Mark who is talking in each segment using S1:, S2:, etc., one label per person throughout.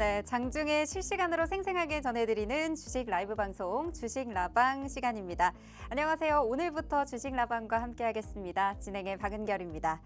S1: 네, 장중에 실시간으로 생생하게 전해드리는 주식 라이브 방송 주식 라방 시간입니다. 안녕하세요. 오늘부터 주식 라방과 함께하겠습니다. 진행의 박은결입니다.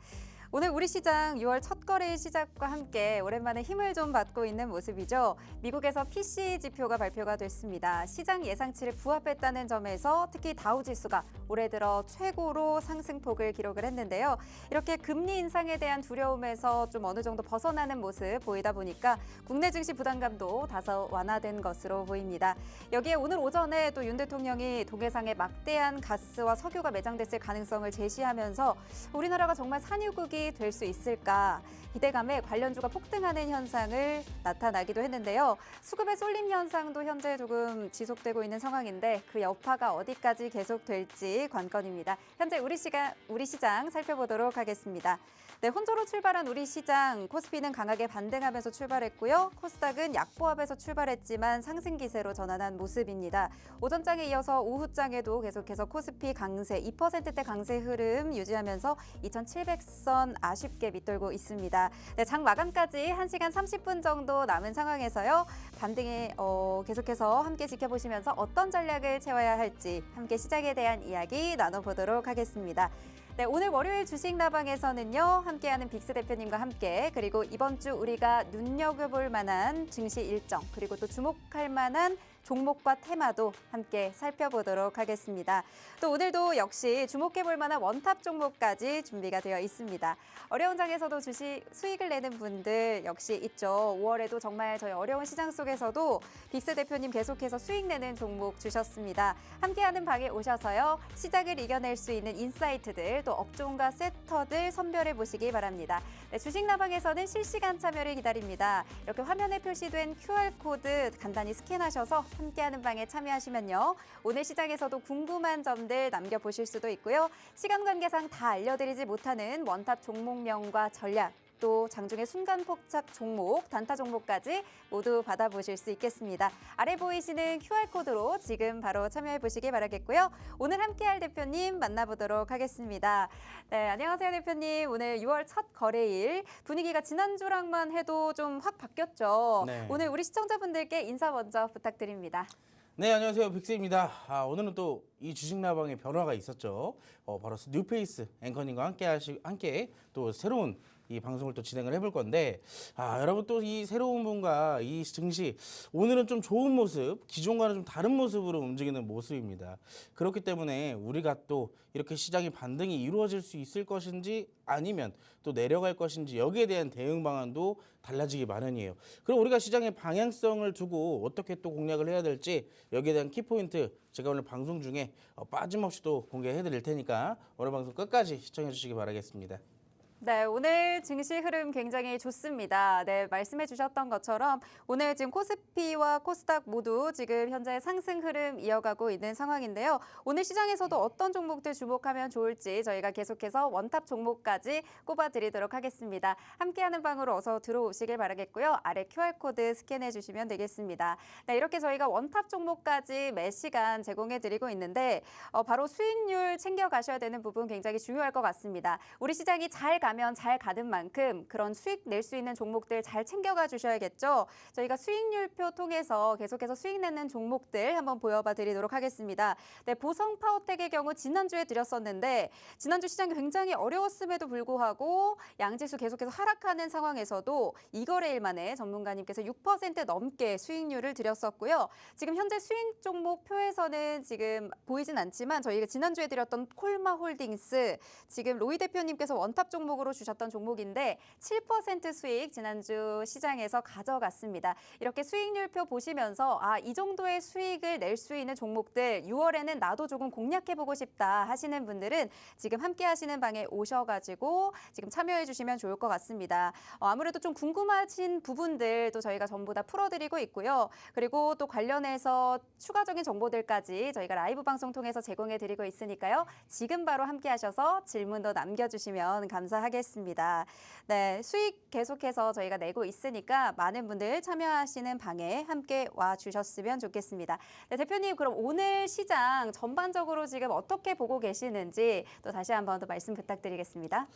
S1: 오늘 우리 시장 6월 첫 거래일 시작과 함께 오랜만에 힘을 좀 받고 있는 모습이죠. 미국에서 PCE 지표가 발표가 됐습니다. 시장 예상치를 부합했다는 점에서 특히 다우지수가 올해 들어 최고로 상승폭을 기록을 했는데요. 이렇게 금리 인상에 대한 두려움에서 좀 어느 정도 벗어나는 모습 보이다 보니까 국내 증시 부담감도 다소 완화된 것으로 보입니다. 여기에 오늘 오전에 또 윤 대통령이 동해상에 막대한 가스와 석유가 매장됐을 가능성을 제시하면서 우리나라가 정말 산유국이 될 수 있을까 기대감에 관련주가 폭등하는 현상을 나타나기도 했는데요. 수급의 쏠림 현상도 현재 조금 지속되고 있는 상황인데 그 여파가 어디까지 계속될지 관건입니다. 현재 우리 시장 살펴보도록 하겠습니다. 네, 혼조로 출발한 우리 시장, 코스피는 강하게 반등하면서 출발했고요. 코스닥은 약보합에서 출발했지만 상승 기세로 전환한 모습입니다. 오전장에 이어서 오후장에도 계속해서 코스피 강세, 2%대 강세 흐름 유지하면서 2,700선 아쉽게 밑돌고 있습니다. 네, 장 마감까지 1시간 30분 정도 남은 상황에서요. 반등에 계속해서 함께 지켜보시면서 어떤 전략을 채워야 할지 함께 시장에 대한 이야기 나눠보도록 하겠습니다. 네, 오늘 월요일 주식 라방에서는요. 함께하는 빅스 대표님과 함께 그리고 이번 주 우리가 눈여겨볼 만한 증시 일정 그리고 또 주목할 만한 종목과 테마도 함께 살펴보도록 하겠습니다. 또 오늘도 역시 주목해볼 만한 원탑 종목까지 준비가 되어 있습니다. 어려운 장에서도 주식 수익을 내는 분들 역시 있죠. 5월에도 정말 저희 어려운 시장 속에서도 빅스 대표님 계속해서 수익 내는 종목 주셨습니다. 함께하는 방에 오셔서요. 시장을 이겨낼 수 있는 인사이트들 또 업종과 세터들 선별해 보시기 바랍니다. 네, 주식 나방에서는 실시간 참여를 기다립니다. 이렇게 화면에 표시된 QR코드 간단히 스캔하셔서 함께하는 방에 참여하시면요. 오늘 시장에서도 궁금한 점들 남겨보실 수도 있고요. 시간 관계상 다 알려드리지 못하는 원탑 종목명과 전략, 또 장중의 순간 폭착 종목, 단타 종목까지 모두 받아보실 수 있겠습니다. 아래 보이시는 QR코드로 지금 바로 참여해 보시기 바라겠고요. 오늘 함께할 대표님 만나보도록 하겠습니다. 네, 안녕하세요 대표님. 오늘 6월 첫 거래일 분위기가 지난주랑만 해도 좀 확 바뀌었죠.
S2: 네.
S1: 오늘 우리 시청자분들께 인사 먼저 부탁드립니다.
S2: 네, 안녕하세요. 빅스입니다. 오늘은 또 이 주식 라방의 변화가 있었죠. 바로 뉴페이스 앵커님과 함께 또 새로운 이 방송을 또 진행을 해볼 건데, 여러분 또 이 새로운 분과 이 증시, 오늘은 좀 좋은 모습, 기존과는 좀 다른 모습으로 움직이는 모습입니다. 그렇기 때문에 우리가 또 이렇게 시장의 반등이 이루어질 수 있을 것인지 아니면 또 내려갈 것인지 여기에 대한 대응 방안도 달라지기 마련이에요. 그럼 우리가 시장의 방향성을 두고 어떻게 또 공략을 해야 될지 여기에 대한 키포인트 제가 오늘 방송 중에 빠짐없이 또 공개해 드릴 테니까 오늘 방송 끝까지 시청해 주시기 바라겠습니다.
S1: 네, 오늘 증시 흐름 굉장히 좋습니다. 네, 말씀해 주셨던 것처럼 오늘 지금 코스피와 코스닥 모두 지금 현재 상승 흐름 이어가고 있는 상황인데요. 오늘 시장에서도 어떤 종목들 주목하면 좋을지 저희가 계속해서 원탑 종목까지 꼽아드리도록 하겠습니다. 함께하는 방으로 어서 들어오시길 바라겠고요. 아래 QR코드 스캔해 주시면 되겠습니다. 네, 이렇게 저희가 원탑 종목까지 매 시간 제공해 드리고 있는데 바로 수익률 챙겨가셔야 되는 부분 굉장히 중요할 것 같습니다. 우리 시장이 잘 가면 잘 가는 만큼 그런 수익 낼 수 있는 종목들 잘 챙겨가 주셔야겠죠. 저희가 수익률표 통해서 계속해서 수익 내는 종목들 한번 보여봐 드리도록 하겠습니다. 네, 보성 파워텍의 경우 지난주에 드렸었는데 지난주 시장이 굉장히 어려웠음에도 불구하고 양지수 계속해서 하락하는 상황에서도 2거래일 만에 전문가님께서 6% 넘게 수익률을 드렸었고요. 지금 현재 수익 종목 표에서는 지금 보이진 않지만 저희가 지난주에 드렸던 콜마홀딩스 지금 로이 대표님께서 원탑 종목으로 주셨던 종목인데 7% 수익 지난주 시장에서 가져갔습니다. 이렇게 수익률표 보시면서 이 정도의 수익을 낼 수 있는 종목들 6월에는 나도 조금 공략해보고 싶다 하시는 분들은 지금 함께 하시는 방에 오셔가지고 지금 참여해 주시면 좋을 것 같습니다. 아무래도 좀 궁금하신 부분들도 저희가 전부 다 풀어드리고 있고요. 그리고 또 관련해서 추가적인 정보들까지 저희가 라이브 방송 통해서 제공해 드리고 있으니까요. 지금 바로 함께 하셔서 질문도 남겨주시면 감사하겠습니다. 하겠습니다. 네, 수익 계속해서 저희가 내고 있으니까 많은 분들 참여하시는 방에 함께 와 주셨으면 좋겠습니다. 네, 대표님 그럼 오늘 시장 전반적으로 지금 어떻게 보고 계시는지 또 다시 한번 더 말씀 부탁드리겠습니다.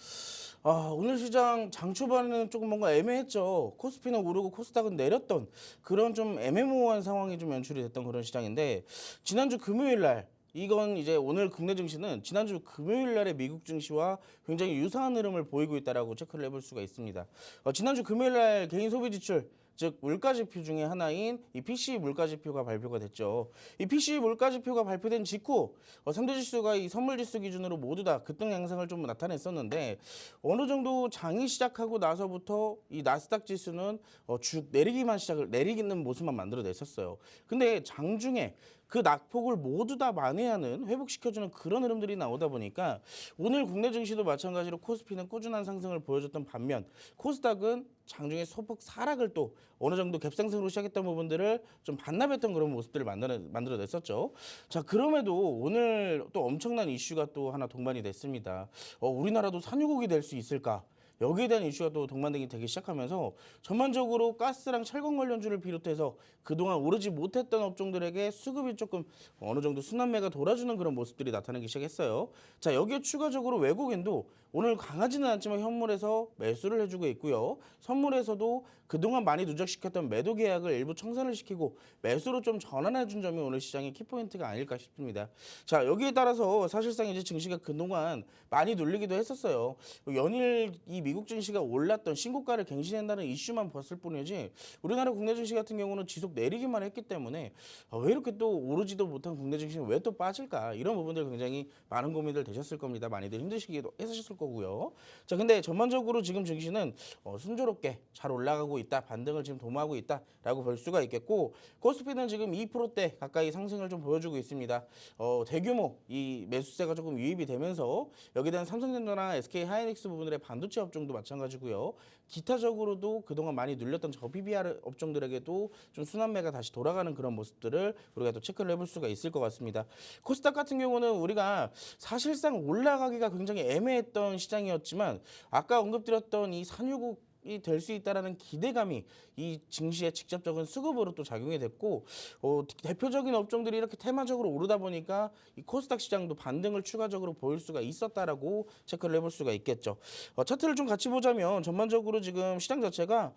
S2: 오늘 시장 장 초반에는 조금 뭔가 애매했죠. 코스피는 오르고 코스닥은 내렸던 그런 좀 애매모호한 상황이 좀 연출이 됐던 그런 시장인데 지난주 금요일 날 이건 이제 오늘 국내 증시는 지난주 금요일 날의 미국 증시와 굉장히 유사한 흐름을 보이고 있다라고 체크를 해볼 수가 있습니다. 지난주 금요일 날 개인 소비 지출 즉 물가지표 중에 하나인 이 PCE 물가지표가 발표가 됐죠. 이 PCE 물가지표가 발표된 직후 3대 지수가 이 선물지수 기준으로 모두 다 급등 양상을 좀 나타냈었는데 어느 정도 장이 시작하고 나서부터 이 나스닥 지수는 쭉 내리기는 모습만 만들어냈었어요. 근데 장중에 그 낙폭을 모두 다 만회하는 회복시켜주는 그런 흐름들이 나오다 보니까 오늘 국내 증시도 마찬가지로 코스피는 꾸준한 상승을 보여줬던 반면 코스닥은 장중에 소폭 하락을 또 어느 정도 갭상승으로 시작했던 부분들을 좀 반납했던 그런 모습들을 만들어냈었죠. 자, 그럼에도 오늘 또 엄청난 이슈가 또 하나 동반이 됐습니다. 우리나라도 산유국이 될 수 있을까? 여기에 대한 이슈가 또 동반되기 되기 시작하면서 전반적으로 가스랑 철강 관련주를 비롯해서 그동안 오르지 못했던 업종들에게 수급이 조금 어느 정도 순환매가 돌아주는 그런 모습들이 나타나기 시작했어요. 자, 여기에 추가적으로 외국인도 오늘 강하지는 않지만 현물에서 매수를 해주고 있고요. 선물에서도 그동안 많이 누적시켰던 매도 계약을 일부 청산을 시키고 매수로 좀 전환해준 점이 오늘 시장의 키포인트가 아닐까 싶습니다. 자, 여기에 따라서 사실상 이제 증시가 그동안 많이 눌리기도 했었어요. 연일 이 미국 증시가 올랐던 신고가를 갱신한다는 이슈만 봤을 뿐이지 우리나라 국내 증시 같은 경우는 지속 내리기만 했기 때문에 왜 이렇게 또 오르지도 못한 국내 증시는 왜 또 빠질까 이런 부분들 굉장히 많은 고민들 되셨을 겁니다. 많이들 힘드시기도 했으셨을 거고요. 자, 근데 전반적으로 지금 증시는 순조롭게 잘 올라가고 있다. 반등을 지금 도모하고 있다라고 볼 수가 있겠고 코스피는 지금 2%대 가까이 상승을 좀 보여주고 있습니다. 대규모 이 매수세가 조금 유입이 되면서 여기에 대한 삼성전자나 SK하이닉스 부분들의 반도체 업종도 마찬가지고요. 기타적으로도 그동안 많이 눌렸던 저 PBR 업종들에게도 좀 순환매가 다시 돌아가는 그런 모습들을 우리가 또 체크를 해볼 수가 있을 것 같습니다. 코스닥 같은 경우는 우리가 사실상 올라가기가 굉장히 애매했던 시장이었지만 아까 언급드렸던 이 산유국 이 될 수 있다라는 기대감이 이 증시에 직접적인 수급으로 또 작용이 됐고 대표적인 업종들이 이렇게 테마적으로 오르다 보니까 이 코스닥 시장도 반등을 추가적으로 보일 수가 있었다라고 체크를 해볼 수가 있겠죠. 차트를 좀 같이 보자면 전반적으로 지금 시장 자체가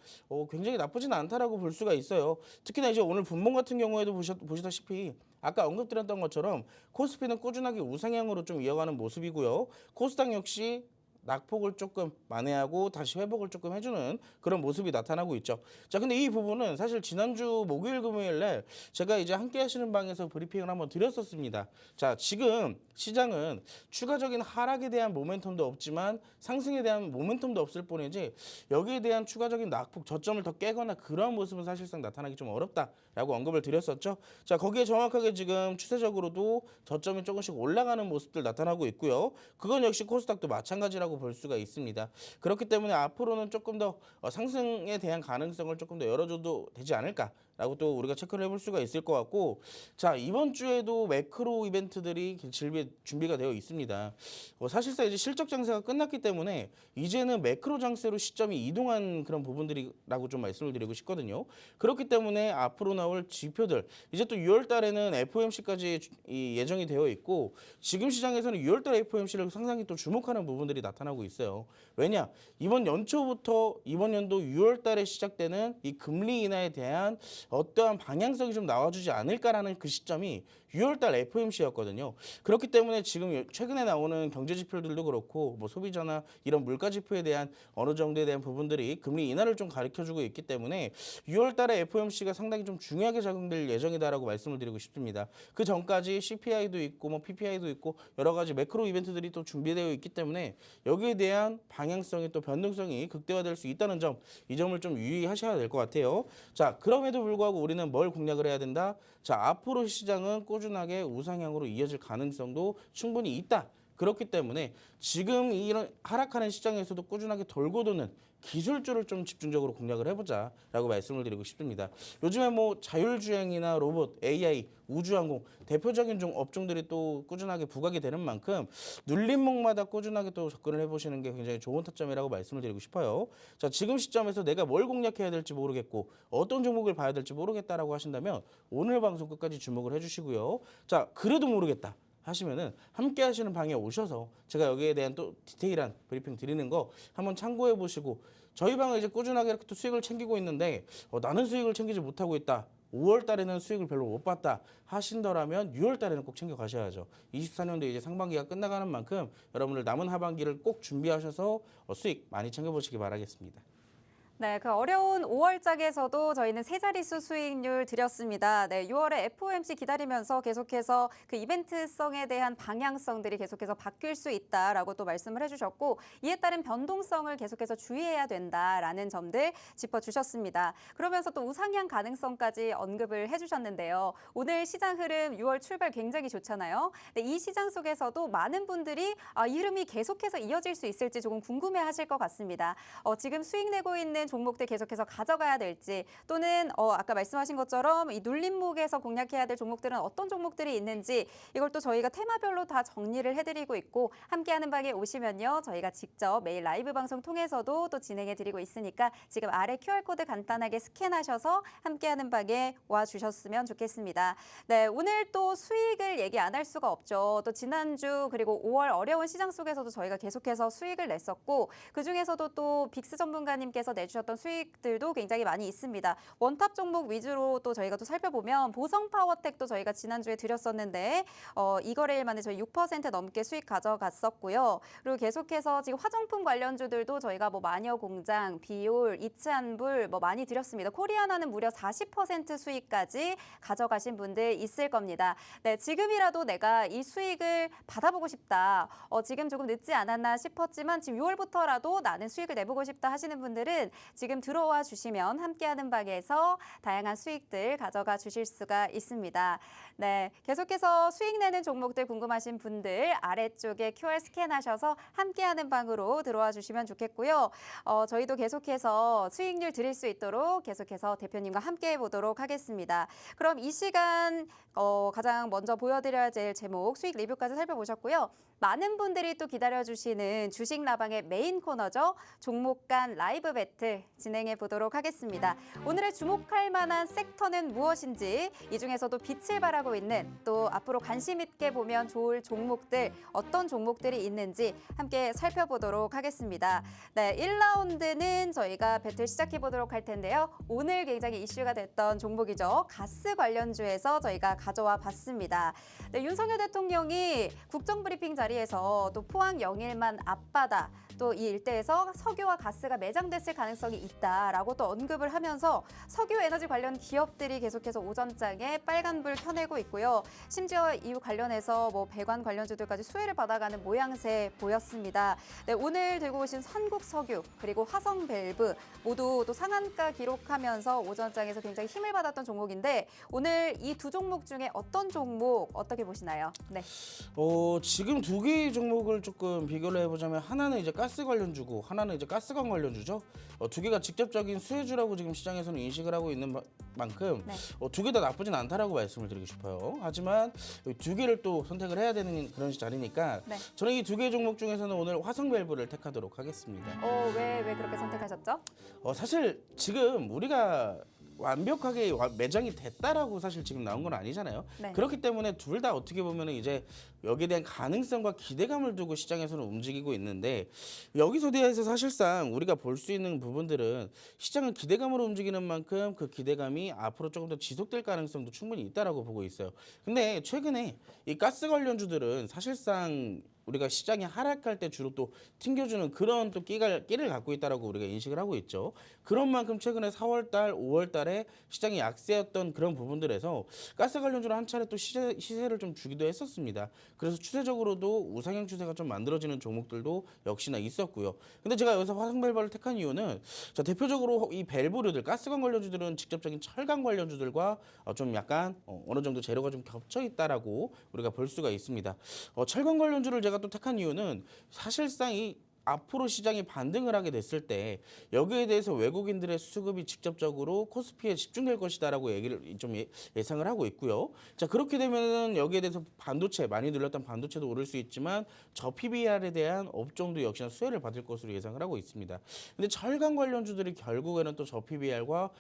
S2: 굉장히 나쁘진 않다라고 볼 수가 있어요. 특히나 이제 오늘 분봉 같은 경우에도 보시다시피 아까 언급드렸던 것처럼 코스피는 꾸준하게 우상향으로 좀 이어가는 모습이고요. 코스닥 역시 낙폭을 조금 만회하고 다시 회복을 조금 해주는 그런 모습이 나타나고 있죠. 자, 근데 이 부분은 사실 지난주 목요일 금요일 날 제가 이제 함께 하시는 방에서 브리핑을 한번 드렸었습니다. 자, 지금 시장은 추가적인 하락에 대한 모멘텀도 없지만 상승에 대한 모멘텀도 없을 뿐이지 여기에 대한 추가적인 낙폭 저점을 더 깨거나 그런 모습은 사실상 나타나기 좀 어렵다라고 언급을 드렸었죠. 자, 거기에 정확하게 지금 추세적으로도 저점이 조금씩 올라가는 모습들 나타나고 있고요. 그건 역시 코스닥도 마찬가지라고 볼 수가 있습니다. 그렇기 때문에 앞으로는 조금 더 상승에 대한 가능성을 조금 더 열어줘도 되지 않을까라고 또 우리가 체크를 해볼 수가 있을 것 같고, 자, 이번 주에도 매크로 이벤트들이 준비가 되어 있습니다. 사실상 이제 실적 장세가 끝났기 때문에 이제는 매크로 장세로 시점이 이동한 그런 부분들이라고 좀 말씀을 드리고 싶거든요. 그렇기 때문에 앞으로 나올 지표들 이제 또 6월 달에는 FOMC까지 예정이 되어 있고 지금 시장에서는 6월 달 FOMC를 상당히 또 주목하는 부분들이 나타나고 있어요. 왜냐? 이번 연초부터 이번 연도 6월 달에 시작되는 이 금리 인하에 대한 어떠한 방향성이 좀 나와주지 않을까라는 그 시점이 6월 달 FOMC였거든요. 그렇기 때문에 지금 최근에 나오는 경제 지표들도 그렇고 뭐 소비자나 이런 물가 지표에 대한 어느 정도에 대한 부분들이 금리 인하를 좀 가르쳐주고 있기 때문에 6월 달에 FOMC가 상당히 좀 중요하게 작용될 예정이다라고 말씀을 드리고 싶습니다. 그 전까지 CPI도 있고 뭐 PPI도 있고 여러 가지 매크로 이벤트들이 또 준비되어 있기 때문에 여기에 대한 방향성이 또 변동성이 극대화될 수 있다는 점, 이 점을 좀 유의하셔야 될 것 같아요. 자, 그럼에도 불구하고 우리는 뭘 공략을 해야 된다? 자, 앞으로 시장은 꾸준하게 우상향으로 이어질 가능성도 충분히 있다. 그렇기 때문에 지금 이런 하락하는 시장에서도 꾸준하게 돌고 도는 기술주를 좀 집중적으로 공략을 해보자라고 말씀을 드리고 싶습니다. 요즘에 뭐 자율주행이나 로봇, AI, 우주항공 대표적인 업종들이 또 꾸준하게 부각이 되는 만큼 눌림목마다 꾸준하게 또 접근을 해보시는 게 굉장히 좋은 타점이라고 말씀을 드리고 싶어요. 자, 지금 시점에서 내가 뭘 공략해야 될지 모르겠고 어떤 종목을 봐야 될지 모르겠다라고 하신다면 오늘 방송 끝까지 주목을 해주시고요. 자, 그래도 모르겠다 하시면은 함께 하시는 방에 오셔서 제가 여기에 대한 또 디테일한 브리핑 드리는 거 한번 참고해 보시고 저희 방은 이제 꾸준하게 이렇게 또 수익을 챙기고 있는데 나는 수익을 챙기지 못하고 있다. 5월 달에는 수익을 별로 못 봤다 하신더라면 6월 달에는 꼭 챙겨 가셔야죠. 24년도 이제 상반기가 끝나가는 만큼 여러분들 남은 하반기를 꼭 준비하셔서 수익 많이 챙겨 보시기 바라겠습니다.
S1: 네, 그 어려운 5월짝에서도 저희는 세 자릿수 수익률 드렸습니다. 네, 6월에 FOMC 기다리면서 계속해서 그 이벤트성에 대한 방향성들이 계속해서 바뀔 수 있다라고 또 말씀을 해주셨고 이에 따른 변동성을 계속해서 주의해야 된다라는 점들 짚어주셨습니다. 그러면서 또 우상향 가능성까지 언급을 해주셨는데요. 오늘 시장 흐름 6월 출발 굉장히 좋잖아요. 네, 이 시장 속에서도 많은 분들이 이 흐름이 계속해서 이어질 수 있을지 조금 궁금해하실 것 같습니다. 지금 수익 내고 있는 종목들 계속해서 가져가야 될지 또는 아까 말씀하신 것처럼 이 눌림목에서 공략해야 될 종목들은 어떤 종목들이 있는지 이걸 또 저희가 테마별로 다 정리를 해드리고 있고 함께하는 방에 오시면요 저희가 직접 매일 라이브 방송 통해서도 또 진행해드리고 있으니까 지금 아래 QR코드 간단하게 스캔하셔서 함께하는 방에 와주셨으면 좋겠습니다. 네, 오늘 또 수익을 얘기 안 할 수가 없죠. 또 지난주 그리고 5월 어려운 시장 속에서도 저희가 계속해서 수익을 냈었고 그중에서도 또 빅스 전문가님께서 내주셨던 수익들도 굉장히 많이 있습니다. 원탑 종목 위주로 또 저희가 또 살펴보면 보성파워텍도 저희가 지난주에 드렸었는데 이 거래일 만에 저희 6% 넘게 수익 가져갔었고요. 그리고 계속해서 지금 화장품 관련주들도 저희가 뭐 마녀공장, 비올, 이츠한불 뭐 많이 드렸습니다. 코리아나는 무려 40% 수익까지 가져가신 분들 있을 겁니다. 네, 지금이라도 내가 이 수익을 받아보고 싶다. 지금 조금 늦지 않았나 싶었지만 지금 6월부터라도 나는 수익을 내보고 싶다 하시는 분들은 지금 들어와 주시면 함께하는 방에서 다양한 수익들 가져가 주실 수가 있습니다. 네, 계속해서 수익 내는 종목들 궁금하신 분들 아래쪽에 QR 스캔하셔서 함께하는 방으로 들어와 주시면 좋겠고요. 저희도 계속해서 수익률 드릴 수 있도록 계속해서 대표님과 함께해 보도록 하겠습니다. 그럼 이 시간 가장 먼저 보여드려야 될 제목 수익 리뷰까지 살펴보셨고요. 많은 분들이 또 기다려주시는 주식 라방의 메인 코너죠. 종목 간 라이브 배틀 진행해 보도록 하겠습니다. 오늘의 주목할 만한 섹터는 무엇인지 이 중에서도 빛을 발하고 있는 또 앞으로 관심 있게 보면 좋을 종목들 어떤 종목들이 있는지 함께 살펴보도록 하겠습니다. 네, 1라운드는 저희가 배틀 시작해 보도록 할 텐데요. 오늘 굉장히 이슈가 됐던 종목이죠. 가스 관련주에서 저희가 가져와 봤습니다. 네, 윤석열 대통령이 국정브리핑 자리에서 또 포항 영일만 앞바다 또 이 일대에서 석유와 가스가 매장됐을 가능성이 있다라고 또 언급을 하면서 석유 에너지 관련 기업들이 계속해서 오전장에 빨간불 켜내고 있고요. 심지어 이후 관련해서 뭐 배관 관련주들까지 수혜를 받아가는 모양새 보였습니다. 네, 오늘 들고 오신 선국석유 그리고 화성밸브 모두 또 상한가 기록하면서 오전장에서 굉장히 힘을 받았던 종목인데 오늘 이 두 종목 중에 어떤 종목 어떻게 보시나요? 네.
S2: 지금 두 개의 종목을 조금 비교를 해보자면 하나는 이제 가스 관련주고 하나는 이제 가스관 관련주죠. 두 개가 직접적인 수혜주라고 지금 시장에서는 인식을 하고 있는 만큼
S1: 네.
S2: 두 개 다 나쁘진 않다라고 말씀을 드리고 싶어요. 하지만 두 개를 또 선택을 해야 되는 그런 자리니까
S1: 네.
S2: 저는 이 두 개의 종목 중에서는 오늘 화성밸브를 택하도록 하겠습니다.
S1: 왜 그렇게 선택하셨죠?
S2: 사실 지금 우리가 완벽하게 매장이 됐다라고 사실 지금 나온 건 아니잖아요.
S1: 네.
S2: 그렇기 때문에 둘 다 어떻게 보면 이제 여기에 대한 가능성과 기대감을 두고 시장에서는 움직이고 있는데 여기서 대해서 사실상 우리가 볼 수 있는 부분들은 시장은 기대감으로 움직이는 만큼 그 기대감이 앞으로 조금 더 지속될 가능성도 충분히 있다라고 보고 있어요. 근데 최근에 이 가스 관련주들은 사실상 우리가 시장이 하락할 때 주로 또 튕겨주는 그런 또 끼를 갖고 있다라고 우리가 인식을 하고 있죠. 그런 만큼 최근에 4월달, 5월달에 시장이 약세였던 그런 부분들에서 가스 관련주는 한 차례 또 시세를 좀 주기도 했었습니다. 그래서 추세적으로도 우상향 추세가 좀 만들어지는 종목들도 역시나 있었고요. 근데 제가 여기서 화성밸브를 택한 이유는 자, 대표적으로 이 밸브류들, 가스관 관련주들은 직접적인 철강 관련주들과 좀 약간 어느 정도 재료가 좀 겹쳐 있다라고 우리가 볼 수가 있습니다. 철강 관련주를 제가 또 택한 이유는 사실상 이 앞으로 시장이 반등을 하게 됐을 때 여기에 대해서 외국인들의 수급이 직접적으로 코스피에 집중될 것이다라고 얘기를 좀 예상을 하고 있고요. 자, 그렇게 되면은 여기에 대해서 반도체 많이 늘렸던 반도체도 오를 수 있지만 저 PBR에 대한 업종도 역시나 수혜를 받을 것으로 예상을 하고 있습니다. 근데 철강 관련주들이 결국에는 또 저 PBR과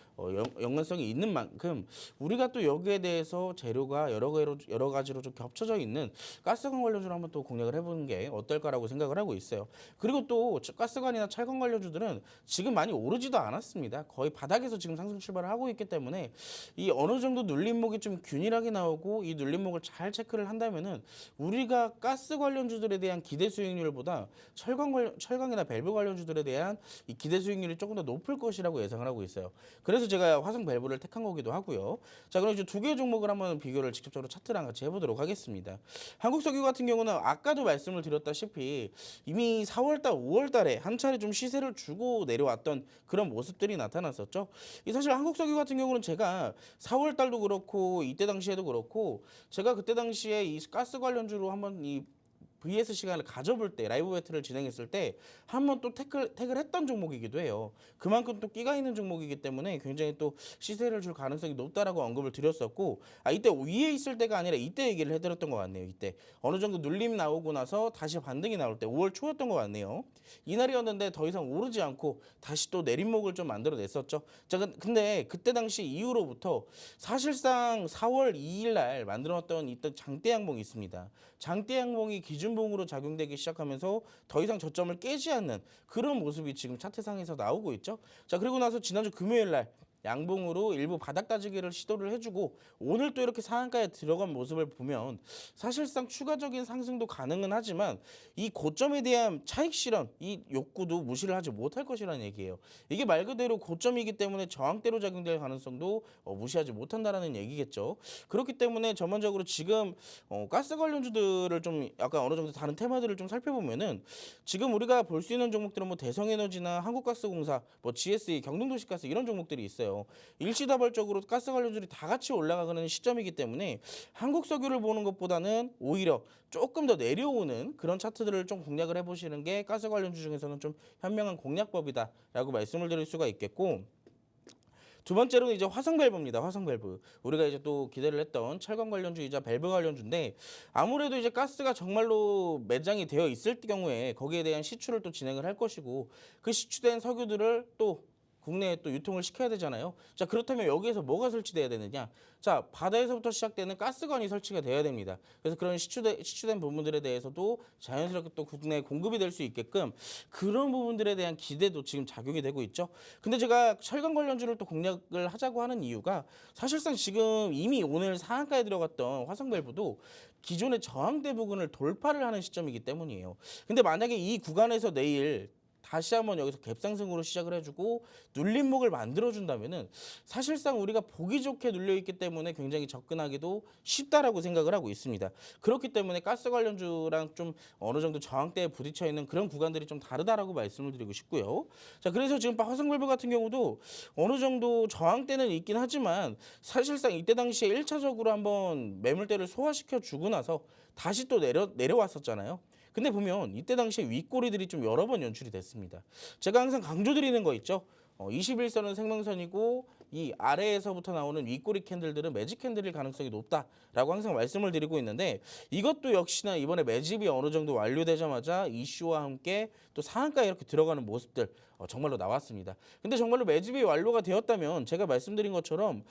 S2: 연관성이 있는 만큼 우리가 또 여기에 대해서 재료가 여러 가지로 좀 겹쳐져 있는 가스관 관련주를 한번 또 공략을 해보는 게 어떨까라고 생각을 하고 있어요. 그리고 또 가스관이나 철강 관련주들은 지금 많이 오르지도 않았습니다. 거의 바닥에서 지금 상승 출발을 하고 있기 때문에 이 어느 정도 눌림목이 좀 균일하게 나오고 이 눌림목을 잘 체크를 한다면은 우리가 가스 관련주들에 대한 기대 수익률보다 철강이나 밸브 관련주들에 대한 이 기대 수익률이 조금 더 높을 것이라고 예상을 하고 있어요. 그래서 제가 화성 밸브를 택한 거기도 하고요. 자, 그럼 이제 두 개의 종목을 한번 비교를 직접적으로 차트랑 같이 해보도록 하겠습니다. 한국석유 같은 경우는 아까도 말씀을 드렸다시피 이미 4월달, 5월달에 한 차례 좀 시세를 주고 내려왔던 그런 모습들이 나타났었죠. 이 사실 한국석유 같은 경우는 제가 4월달도 그렇고 이때 당시에도 그렇고 제가 그때 당시에 이 가스 관련주로 한번 이 VS 시간을 가져볼 때 라이브 배틀을 진행했을 때 한번 또 태그를 했던 종목이기도 해요. 그만큼 또 끼가 있는 종목이기 때문에 굉장히 또 시세를 줄 가능성이 높다라고 언급을 드렸었고 이때 위에 있을 때가 아니라 이때 얘기를 해드렸던 것 같네요. 이때 어느 정도 눌림 나오고 나서 다시 반등이 나올 때 5월 초였던 것 같네요. 이날이었는데 더 이상 오르지 않고 다시 또 내림목을 좀 만들어냈었죠. 자, 근데 그때 당시 이후로부터 사실상 4월 2일 날 만들어놨던 이때 장대 양봉이 있습니다. 장대 양봉이 기준봉으로 작용되기 시작하면서 더 이상 저점을 깨지 않는 그런 모습이 지금 차트상에서 나오고 있죠. 자, 그리고 나서 지난주 금요일 날 양봉으로 일부 바닥 다지기를 시도를 해주고 오늘 또 이렇게 상한가에 들어간 모습을 보면 사실상 추가적인 상승도 가능은 하지만 이 고점에 대한 차익 실현, 이 욕구도 무시를 하지 못할 것이라는 얘기예요. 이게 말 그대로 고점이기 때문에 저항대로 작용될 가능성도 무시하지 못한다라는 얘기겠죠. 그렇기 때문에 전반적으로 지금 가스 관련주들을 좀 약간 어느 정도 다른 테마들을 좀 살펴보면은 지금 우리가 볼 수 있는 종목들은 뭐 대성에너지나 한국가스공사, 뭐 GSE, 경동도시가스 이런 종목들이 있어요. 일시다발적으로 가스 관련주들이 다 같이 올라가는 시점이기 때문에 한국석유를 보는 것보다는 오히려 조금 더 내려오는 그런 차트들을 좀 공략을 해보시는 게 가스 관련주 중에서는 좀 현명한 공략법이다라고 말씀을 드릴 수가 있겠고, 두 번째로는 이제 화성밸브입니다. 화성밸브. 우리가 이제 또 기대를 했던 철강 관련주이자 밸브 관련주인데 아무래도 이제 가스가 정말로 매장이 되어 있을 경우에 거기에 대한 시추를 또 진행을 할 것이고 그 시추된 석유들을 또 국내에 또 유통을 시켜야 되잖아요. 자, 그렇다면 여기에서 뭐가 설치돼야 되느냐? 자, 바다에서부터 시작되는 가스관이 설치가 돼야 됩니다. 그래서 그런 시추된 부분들에 대해서도 자연스럽게 또 국내에 공급이 될 수 있게끔 그런 부분들에 대한 기대도 지금 작용이 되고 있죠. 근데 제가 철강 관련주를 또 공략을 하자고 하는 이유가 사실상 지금 이미 오늘 상한가에 들어갔던 화성밸브도 기존의 저항대 부근을 돌파를 하는 시점이기 때문이에요. 근데 만약에 이 구간에서 내일 다시 한번 여기서 갭상승으로 시작을 해주고 눌림목을 만들어준다면은 사실상 우리가 보기 좋게 눌려있기 때문에 굉장히 접근하기도 쉽다라고 생각을 하고 있습니다. 그렇기 때문에 가스 관련주랑 좀 어느 정도 저항대에 부딪혀 있는 그런 구간들이 좀 다르다라고 말씀을 드리고 싶고요. 자, 그래서 지금 화성밸브 같은 경우도 어느 정도 저항대는 있긴 하지만 사실상 이때 당시에 1차적으로 한번 매물대를 소화시켜 주고 나서 다시 또 내려왔었잖아요. 근데 보면 이때 당시에 윗꼬리들이 좀 여러 번 연출이 됐습니다. 제가 항상 강조드리는 거 있죠. 21선은 생명선이고 이 아래에서부터 나오는 윗꼬리 캔들들은 매집 캔들일 가능성이 높다라고 항상 말씀을 드리고 있는데 이것도 역시나 이번에 매집이 어느 정도 완료되자마자 이슈와 함께 또 상한가에 이렇게 들어가는 모습들 정말로 나왔습니다. 근데 정말로 매집이 완료가 되었다면 제가 말씀드린 것처럼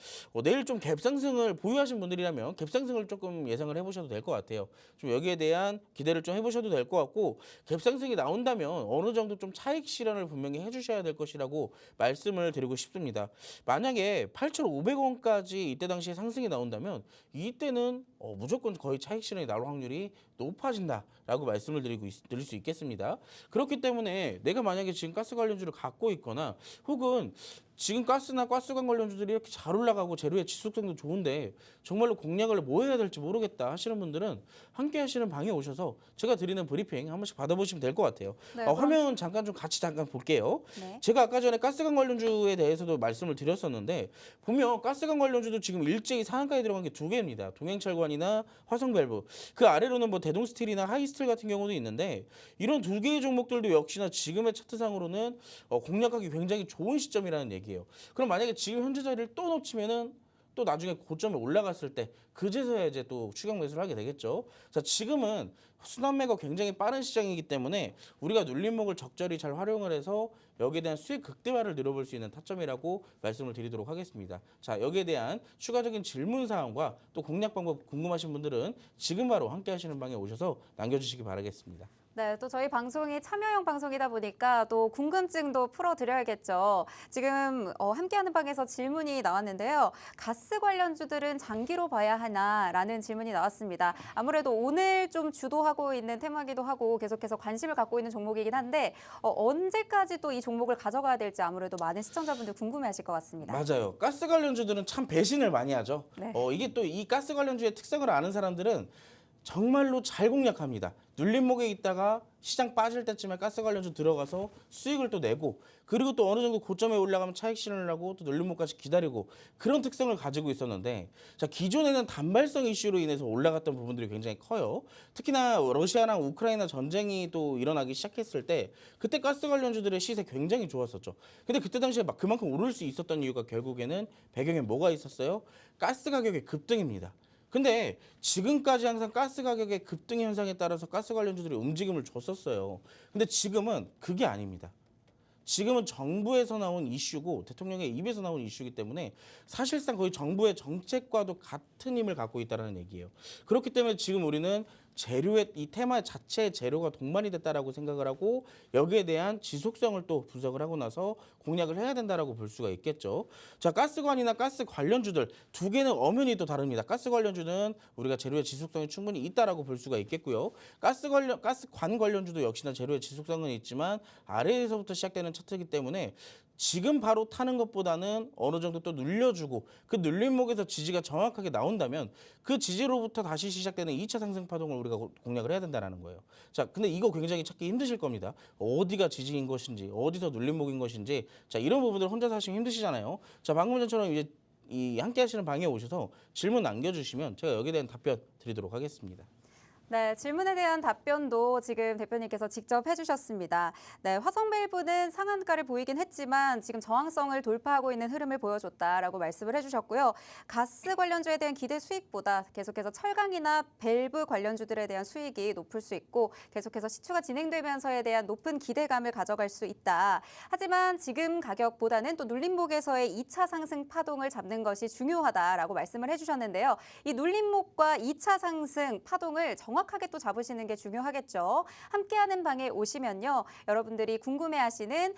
S2: 내일 좀 갭상승을 보유하신 분들이라면 갭상승을 조금 예상을 해보셔도 될 것 같아요. 좀 여기에 대한 기대를 좀 해보셔도 될 것 같고 갭상승이 나온다면 어느 정도 좀 차익 실현을 분명히 해주셔야 될 것이라고 말씀을 드리고 싶습니다. 만약에 8,500원까지 이때 당시에 상승이 나온다면 이때는 무조건 거의 차익 실현이 나올 확률이 높아진다라고 말씀을 드릴 수 있겠습니다. 그렇기 때문에 내가 만약에 지금 가스 관련주를 갖고 있거나 혹은 지금 가스나 가스관 관련주들이 이렇게 잘 올라가고 재료의 지속성도 좋은데 정말로 공략을 뭐 해야 될지 모르겠다 하시는 분들은 함께 하시는 방에 오셔서 제가 드리는 브리핑 한 번씩 받아보시면 될 것 같아요.
S1: 네,
S2: 화면 잠깐 좀 같이 잠깐 볼게요.
S1: 네.
S2: 제가 아까 전에 가스관 관련주에 대해서도 말씀을 드렸었는데 보면 가스관 관련주도 지금 일제히 상한가에 들어간 게 두 개입니다. 동행철관이나 화성밸브. 그 아래로는 뭐 대동스틸이나 하이스틸 같은 경우도 있는데 이런 두 개의 종목들도 역시나 지금의 차트상으로는 공략하기 굉장히 좋은 시점이라는 얘기예요. 그럼 만약에 지금 현재 자리를 또 놓치면은 또 나중에 고점에 올라갔을 때 그제서야 이제 또 추격 매수를 하게 되겠죠. 자, 지금은 순환매가 굉장히 빠른 시장이기 때문에 우리가 눌림목을 적절히 잘 활용을 해서 여기에 대한 수익 극대화를 늘어볼 수 있는 타점이라고 말씀을 드리도록 하겠습니다. 자, 여기에 대한 추가적인 질문 사항과 또 공략 방법 궁금하신 분들은 지금 바로 함께 하시는 방에 오셔서 남겨주시기 바라겠습니다.
S1: 네, 또 저희 방송이 참여형 방송이다 보니까 또 궁금증도 풀어드려야겠죠. 지금 함께하는 방에서 질문이 나왔는데요. 가스 관련주들은 장기로 봐야 하나라는 질문이 나왔습니다. 아무래도 오늘 좀 주도하고 있는 테마기도 하고 계속해서 관심을 갖고 있는 종목이긴 한데 언제까지 또 이 종목을 가져가야 될지 아무래도 많은 시청자분들 궁금해하실 것 같습니다.
S2: 맞아요. 가스 관련주들은 참 배신을 많이 하죠.
S1: 네.
S2: 이게 또 이 가스 관련주의 특성을 아는 사람들은 정말로 잘 공략합니다. 눌림목에 있다가 시장 빠질 때쯤에 가스 관련주 들어가서 수익을 또 내고 그리고 또 어느 정도 고점에 올라가면 차익 실현을 하고 또 눌림목까지 기다리고 그런 특성을 가지고 있었는데 자, 기존에는 단발성 이슈로 인해서 올라갔던 부분들이 굉장히 커요. 특히나 러시아나 우크라이나 전쟁이 또 일어나기 시작했을 때 그때 가스 관련주들의 시세 굉장히 좋았었죠. 근데 그때 당시에 막 그만큼 오를 수 있었던 이유가 결국에는 배경에 뭐가 있었어요? 가스 가격의 급등입니다. 근데 지금까지 항상 가스 가격의 급등 현상에 따라서 가스 관련주들이 움직임을 줬었어요. 근데 지금은 그게 아닙니다. 지금은 정부에서 나온 이슈고 대통령의 입에서 나온 이슈이기 때문에 사실상 거의 정부의 정책과도 같은 힘을 갖고 있다는 얘기예요. 그렇기 때문에 지금 우리는 재료의 이 테마 자체의 재료가 동반이 됐다라고 생각을 하고 여기에 대한 지속성을 또 분석을 하고 나서 공략을 해야 된다라고 볼 수가 있겠죠. 자, 가스관이나 가스 관련주들 두 개는 엄연히 또 다릅니다. 가스 관련주는 우리가 재료의 지속성이 충분히 있다라고 볼 수가 있겠고요. 가스관 관련주도 역시나 재료의 지속성은 있지만 아래에서부터 시작되는 차트이기 때문에 지금 바로 타는 것보다는 어느 정도 또 눌려주고 그 눌림목에서 지지가 정확하게 나온다면 그 지지로부터 다시 시작되는 2차 상승 파동을 우리가 공략을 해야 된다는 거예요. 자, 근데 이거 굉장히 찾기 힘드실 겁니다. 어디가 지지인 것인지, 어디서 눌림목인 것인지, 자, 이런 부분들 혼자서 하시면 힘드시잖아요. 자, 방금 전처럼 이제 이 함께 하시는 방에 오셔서 질문 남겨주시면 제가 여기에 대한 답변 드리도록 하겠습니다.
S1: 네, 질문에 대한 답변도 지금 대표님께서 직접 해주셨습니다. 네, 화성밸브는 상한가를 보이긴 했지만 지금 저항성을 돌파하고 있는 흐름을 보여줬다라고 말씀을 해주셨고요. 가스 관련주에 대한 기대 수익보다 계속해서 철강이나 밸브 관련주들에 대한 수익이 높을 수 있고 계속해서 시추가 진행되면서에 대한 높은 기대감을 가져갈 수 있다. 하지만 지금 가격보다는 또 눌림목에서의 2차 상승 파동을 잡는 것이 중요하다라고 말씀을 해주셨는데요. 이 눌림목과 2차 상승 파동을 정확하게 또 잡으시는 게 중요하겠죠. 함께하는 방에 오시면요. 여러분들이 궁금해하시는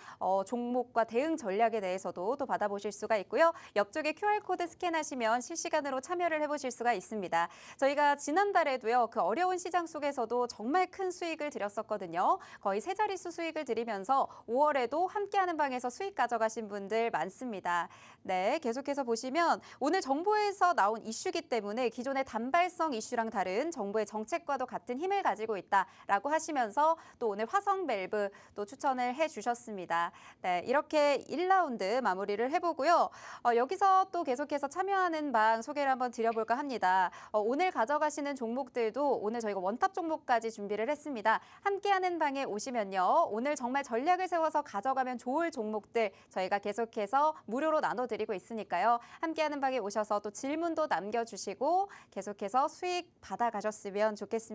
S1: 종목과 대응 전략에 대해서도 또 받아보실 수가 있고요. 옆쪽에 QR코드 스캔하시면 실시간으로 참여를 해보실 수가 있습니다. 저희가 지난달에도요. 그 어려운 시장 속에서도 정말 큰 수익을 드렸었거든요. 거의 세 자릿수 수익을 드리면서 5월에도 함께하는 방에서 수익 가져가신 분들 많습니다. 네, 계속해서 보시면 오늘 정부에서 나온 이슈기 때문에 기존의 단발성 이슈랑 다른 정부의 정책과도 같은 힘을 가지고 있다라고 하시면서 또 오늘 화성밸브 또 추천을 해주셨습니다. 네, 이렇게 1라운드 마무리를 해보고요. 여기서 또 계속해서 참여하는 방 소개를 한번 드려볼까 합니다. 오늘 가져가시는 종목들도 오늘 저희가 원탑 종목까지 준비를 했습니다. 함께하는 방에 오시면요. 오늘 정말 전략을 세워서 가져가면 좋을 종목들 저희가 계속해서 무료로 나눠드리고 있으니까요. 함께하는 방에 오셔서 또 질문도 남겨주시고 계속해서 수익 받아가셨으면 좋겠습니다.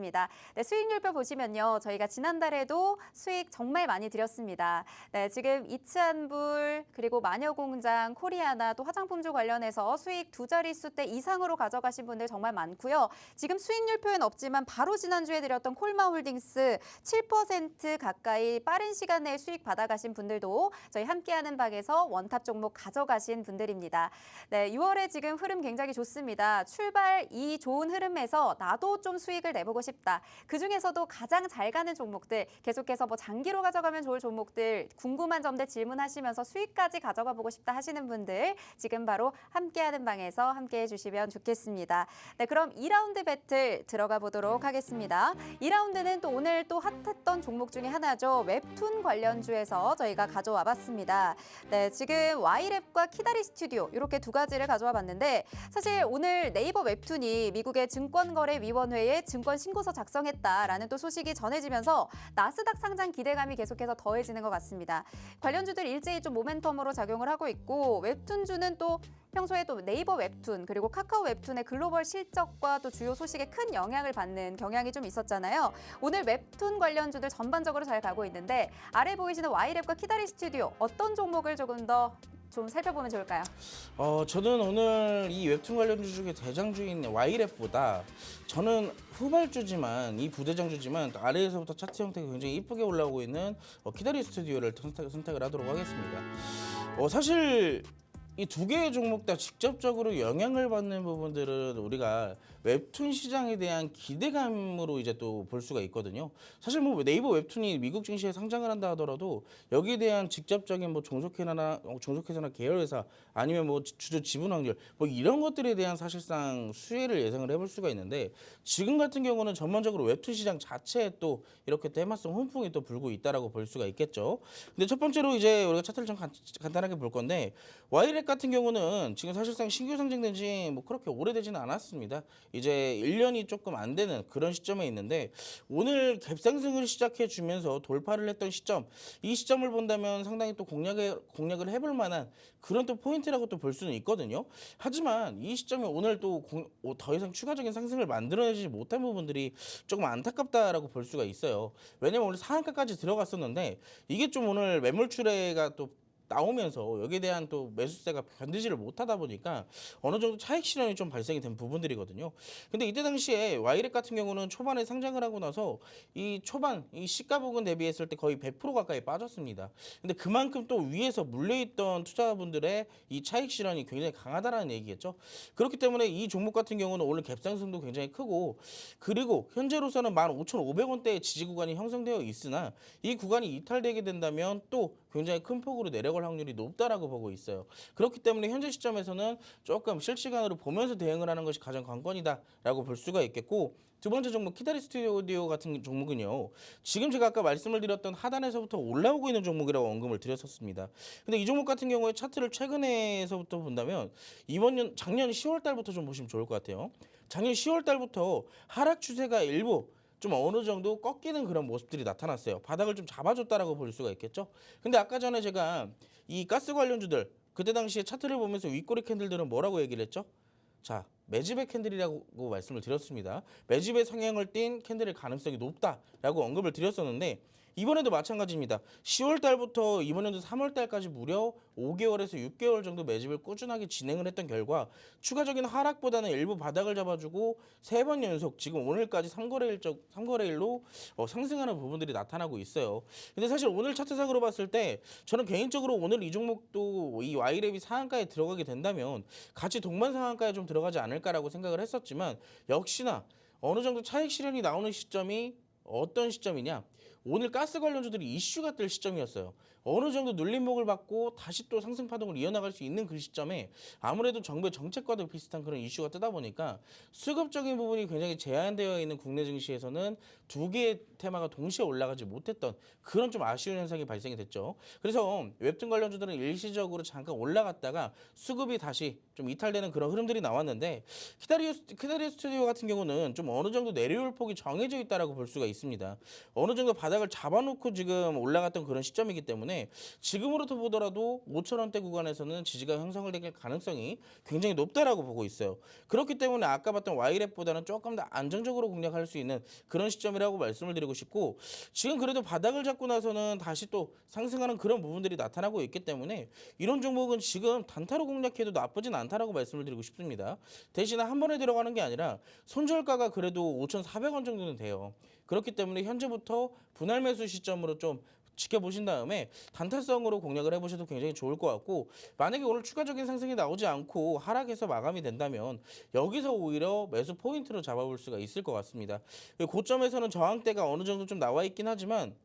S1: 네, 수익률표 보시면요. 저희가 지난달에도 수익 정말 많이 드렸습니다. 네, 지금 이츠한불 그리고 마녀공장, 코리아나 또 화장품주 관련해서 수익 두 자릿수대 이상으로 가져가신 분들 정말 많고요. 지금 수익률표엔 없지만 바로 지난주에 드렸던 콜마홀딩스 7% 가까이 빠른 시간 내에 수익 받아가신 분들도 저희 함께하는 방에서 원탑 종목 가져가신 분들입니다. 네, 6월에 지금 흐름 굉장히 좋습니다. 출발 이 좋은 흐름에서 나도 좀 수익을 내보 가보고 싶다. 그중에서도 가장 잘 가는 종목들, 계속해서 뭐 장기로 가져가면 좋을 종목들, 궁금한 점들 질문하시면서 수익까지 가져가 보고 싶다 하시는 분들 지금 바로 함께하는 방에서 함께해 주시면 좋겠습니다. 네, 그럼 2라운드 배틀 들어가 보도록 하겠습니다. 2라운드는 또 오늘 또 핫했던 종목 중에 하나죠. 웹툰 관련주에서 저희가 가져와 봤습니다. 네, 지금 Y랩과 키다리 스튜디오 이렇게 두 가지를 가져와 봤는데 사실 오늘 네이버 웹툰이 미국의 증권거래위원회에 증권 신고서 작성했다라는 또 소식이 전해지면서 나스닥 상장 기대감이 계속해서 더해지는 것 같습니다. 관련주들 일제히 좀 모멘텀으로 작용을 하고 있고 웹툰주는 또 평소에 또 네이버 웹툰 그리고 카카오 웹툰의 글로벌 실적과 또 주요 소식에 큰 영향을 받는 경향이 좀 있었잖아요. 오늘 웹툰 관련주들 전반적으로 잘 가고 있는데 아래 보이시는 Y랩과 키다리 스튜디오 어떤 종목을 조금 더 좀 살펴보면 좋을까요?
S2: 저는 오늘 이 웹툰 관련주 중에 대장주인 Y랩보다 저는 후발주지만 이 부대장주지만 아래에서부터 차트 형태가 굉장히 이쁘게 올라오고 있는 키다리 스튜디오를 선택을 하도록 하겠습니다. 사실 이 두 개의 종목 다 직접적으로 영향을 받는 부분들은 우리가 웹툰 시장에 대한 기대감으로 이제 또 볼 수가 있거든요. 사실 뭐 네이버 웹툰이 미국 증시에 상장을 한다 하더라도 여기에 대한 직접적인 뭐 종속회사나 계열회사 아니면 뭐 주주 지분 확률 뭐 이런 것들에 대한 사실상 수혜를 예상을 해볼 수가 있는데 지금 같은 경우는 전반적으로 웹툰 시장 자체에 또 이렇게 테마성 훈풍이 또 불고 있다라고 볼 수가 있겠죠. 근데 첫 번째로 이제 우리가 차트를 좀 간단하게 볼 건데 Y랩 같은 경우는 지금 사실상 신규 상장된 지 뭐 그렇게 오래되지는 않았습니다. 이제 1년이 조금 안 되는 그런 시점에 있는데 오늘 갭상승을 시작해 주면서 돌파를 했던 시점, 이 시점을 본다면 상당히 또 공략을 해볼 만한 그런 또 포인트라고 또 볼 수는 있거든요. 하지만 이 시점에 오늘 또 더 이상 추가적인 상승을 만들어내지 못한 부분들이 조금 안타깝다라고 볼 수가 있어요. 왜냐면 오늘 상한가까지 들어갔었는데 이게 좀 오늘 매물출회가 또 나오면서 여기에 대한 또 매수세가 견디지를 못하다 보니까 어느 정도 차익 실현이 좀 발생이 된 부분들이거든요. 근데 이때 당시에 Y랩 같은 경우는 초반에 상장을 하고 나서 이 초반 이 시가 부근 대비했을 때 거의 100% 가까이 빠졌습니다. 근데 그만큼 또 위에서 물려있던 투자자분들의 이 차익 실현이 굉장히 강하다라는 얘기겠죠. 그렇기 때문에 이 종목 같은 경우는 오늘 갭상승도 굉장히 크고 그리고 현재로서는 15,500원대의 지지 구간이 형성되어 있으나 이 구간이 이탈되게 된다면 또 굉장히 큰 폭으로 내려갈 확률이 높다라고 보고 있어요. 그렇기 때문에 현재 시점에서는 조금 실시간으로 보면서 대응을 하는 것이 가장 관건이다라고 볼 수가 있겠고 두 번째 종목 키다리 스튜디오 같은 종목은요. 지금 제가 아까 말씀을 드렸던 하단에서부터 올라오고 있는 종목이라고 언급을 드렸었습니다. 근데 이 종목 같은 경우에 차트를 최근에서부터 본다면 작년 10월 달부터 좀 보시면 좋을 것 같아요. 작년 10월 달부터 하락 추세가 일부 좀 어느 정도 꺾이는 그런 모습들이 나타났어요. 바닥을 좀 잡아줬다라고 볼 수가 있겠죠. 근데 아까 전에 제가 이 가스 관련주들 그때 당시에 차트를 보면서 윗꼬리 캔들들은 뭐라고 얘기를 했죠? 자, 매집의 캔들이라고 말씀을 드렸습니다. 매집의 성향을 띤 캔들의 가능성이 높다라고 언급을 드렸었는데 이번에도 마찬가지입니다. 10월 달부터 이번 연도 3월 달까지 무려 5개월에서 6개월 정도 매집을 꾸준하게 진행을 했던 결과 추가적인 하락보다는 일부 바닥을 잡아주고 3번 연속 지금 오늘까지 3거래일로 상승하는 부분들이 나타나고 있어요. 근데 사실 오늘 차트상으로 봤을 때 저는 개인적으로 오늘 이 종목도 이 Y랩이 상한가에 들어가게 된다면 같이 동반 상한가에 좀 들어가지 않을까라고 생각을 했었지만 역시나 어느 정도 차익 실현이 나오는 시점이 어떤 시점이냐? 오늘 가스 관련주들이 이슈가 될 시점이었어요. 어느 정도 눌림목을 받고 다시 또 상승 파동을 이어나갈 수 있는 그 시점에 아무래도 정부의 정책과도 비슷한 그런 이슈가 뜨다 보니까 수급적인 부분이 굉장히 제한되어 있는 국내 증시에서는 두 개의 테마가 동시에 올라가지 못했던 그런 좀 아쉬운 현상이 발생이 됐죠. 그래서 웹툰 관련주들은 일시적으로 잠깐 올라갔다가 수급이 다시 좀 이탈되는 그런 흐름들이 나왔는데 키다리 스튜디오 같은 경우는 좀 어느 정도 내려올 폭이 정해져 있다라고 볼 수가 있습니다. 어느 정도 바닥을 잡아놓고 지금 올라갔던 그런 시점이기 때문에 지금으로부터 보더라도 5,000원대 구간에서는 지지가 형성을 될 가능성이 굉장히 높다라고 보고 있어요. 그렇기 때문에 아까 봤던 Y랩보다는 조금 더 안정적으로 공략할 수 있는 그런 시점이라고 말씀을 드리고 싶고 지금 그래도 바닥을 잡고 나서는 다시 또 상승하는 그런 부분들이 나타나고 있기 때문에 이런 종목은 지금 단타로 공략해도 나쁘진 않다라고 말씀을 드리고 싶습니다. 대신에 한 번에 들어가는 게 아니라 손절가가 그래도 5,400원 정도는 돼요. 그렇기 때문에 현재부터 분할 매수 시점으로 좀 지켜보신 다음에 단타성으로 공략을 해보셔도 굉장히 좋을 것 같고, 만약에 오늘 추가적인 상승이 나오지 않고 하락해서 마감이 된다면 여기서 오히려 매수 포인트로 잡아볼 수가 있을 것 같습니다. 고점에서는 저항대가 어느 정도 좀 나와 있긴 하지만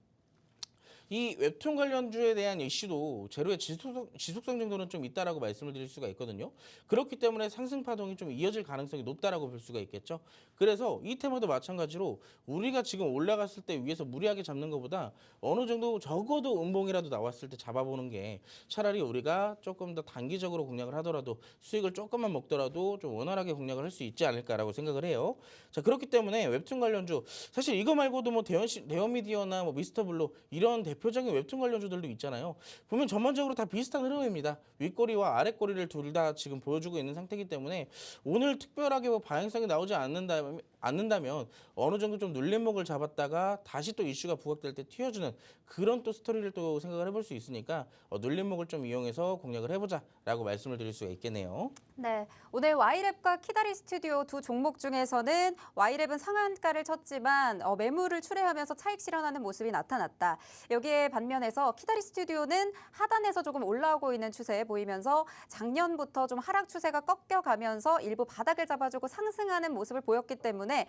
S2: 이 웹툰 관련주에 대한 이슈도 제로의 지속성 정도는 좀 있다라고 말씀을 드릴 수가 있거든요. 그렇기 때문에 상승 파동이 좀 이어질 가능성이 높다라고 볼 수가 있겠죠. 그래서 이 테마도 마찬가지로 우리가 지금 올라갔을 때 위에서 무리하게 잡는 것보다 어느 정도 적어도 음봉이라도 나왔을 때 잡아보는 게 차라리 우리가 조금 더 단기적으로 공략을 하더라도 수익을 조금만 먹더라도 좀 원활하게 공략을 할 수 있지 않을까라고 생각을 해요. 자, 그렇기 때문에 웹툰 관련주 사실 이거 말고도 뭐 대현미디어나 뭐 미스터블루 이런 대표적인 웹툰 관련주들도 있잖아요. 보면 전반적으로 다 비슷한 흐름입니다. 윗꼬리와 아랫꼬리를 둘 다 지금 보여주고 있는 상태이기 때문에 오늘 특별하게 뭐 방향성이 나오지 않는다면 어느 정도 좀 눌림목을 잡았다가 다시 또 이슈가 부각될 때 튀어주는 그런 또 스토리를 또 생각을 해볼 수 있으니까 눌림목을 좀 이용해서 공략을 해보자라고 말씀을 드릴 수가 있겠네요.
S1: 네, 오늘 Y랩과 키다리 스튜디오 두 종목 중에서는 Y랩은 상한가를 쳤지만 매물을 출회하면서 차익 실현하는 모습이 나타났다. 여기에 반면에서 키다리 스튜디오는 하단에서 조금 올라오고 있는 추세에 보이면서 작년부터 좀 하락 추세가 꺾여가면서 일부 바닥을 잡아주고 상승하는 모습을 보였기 때문에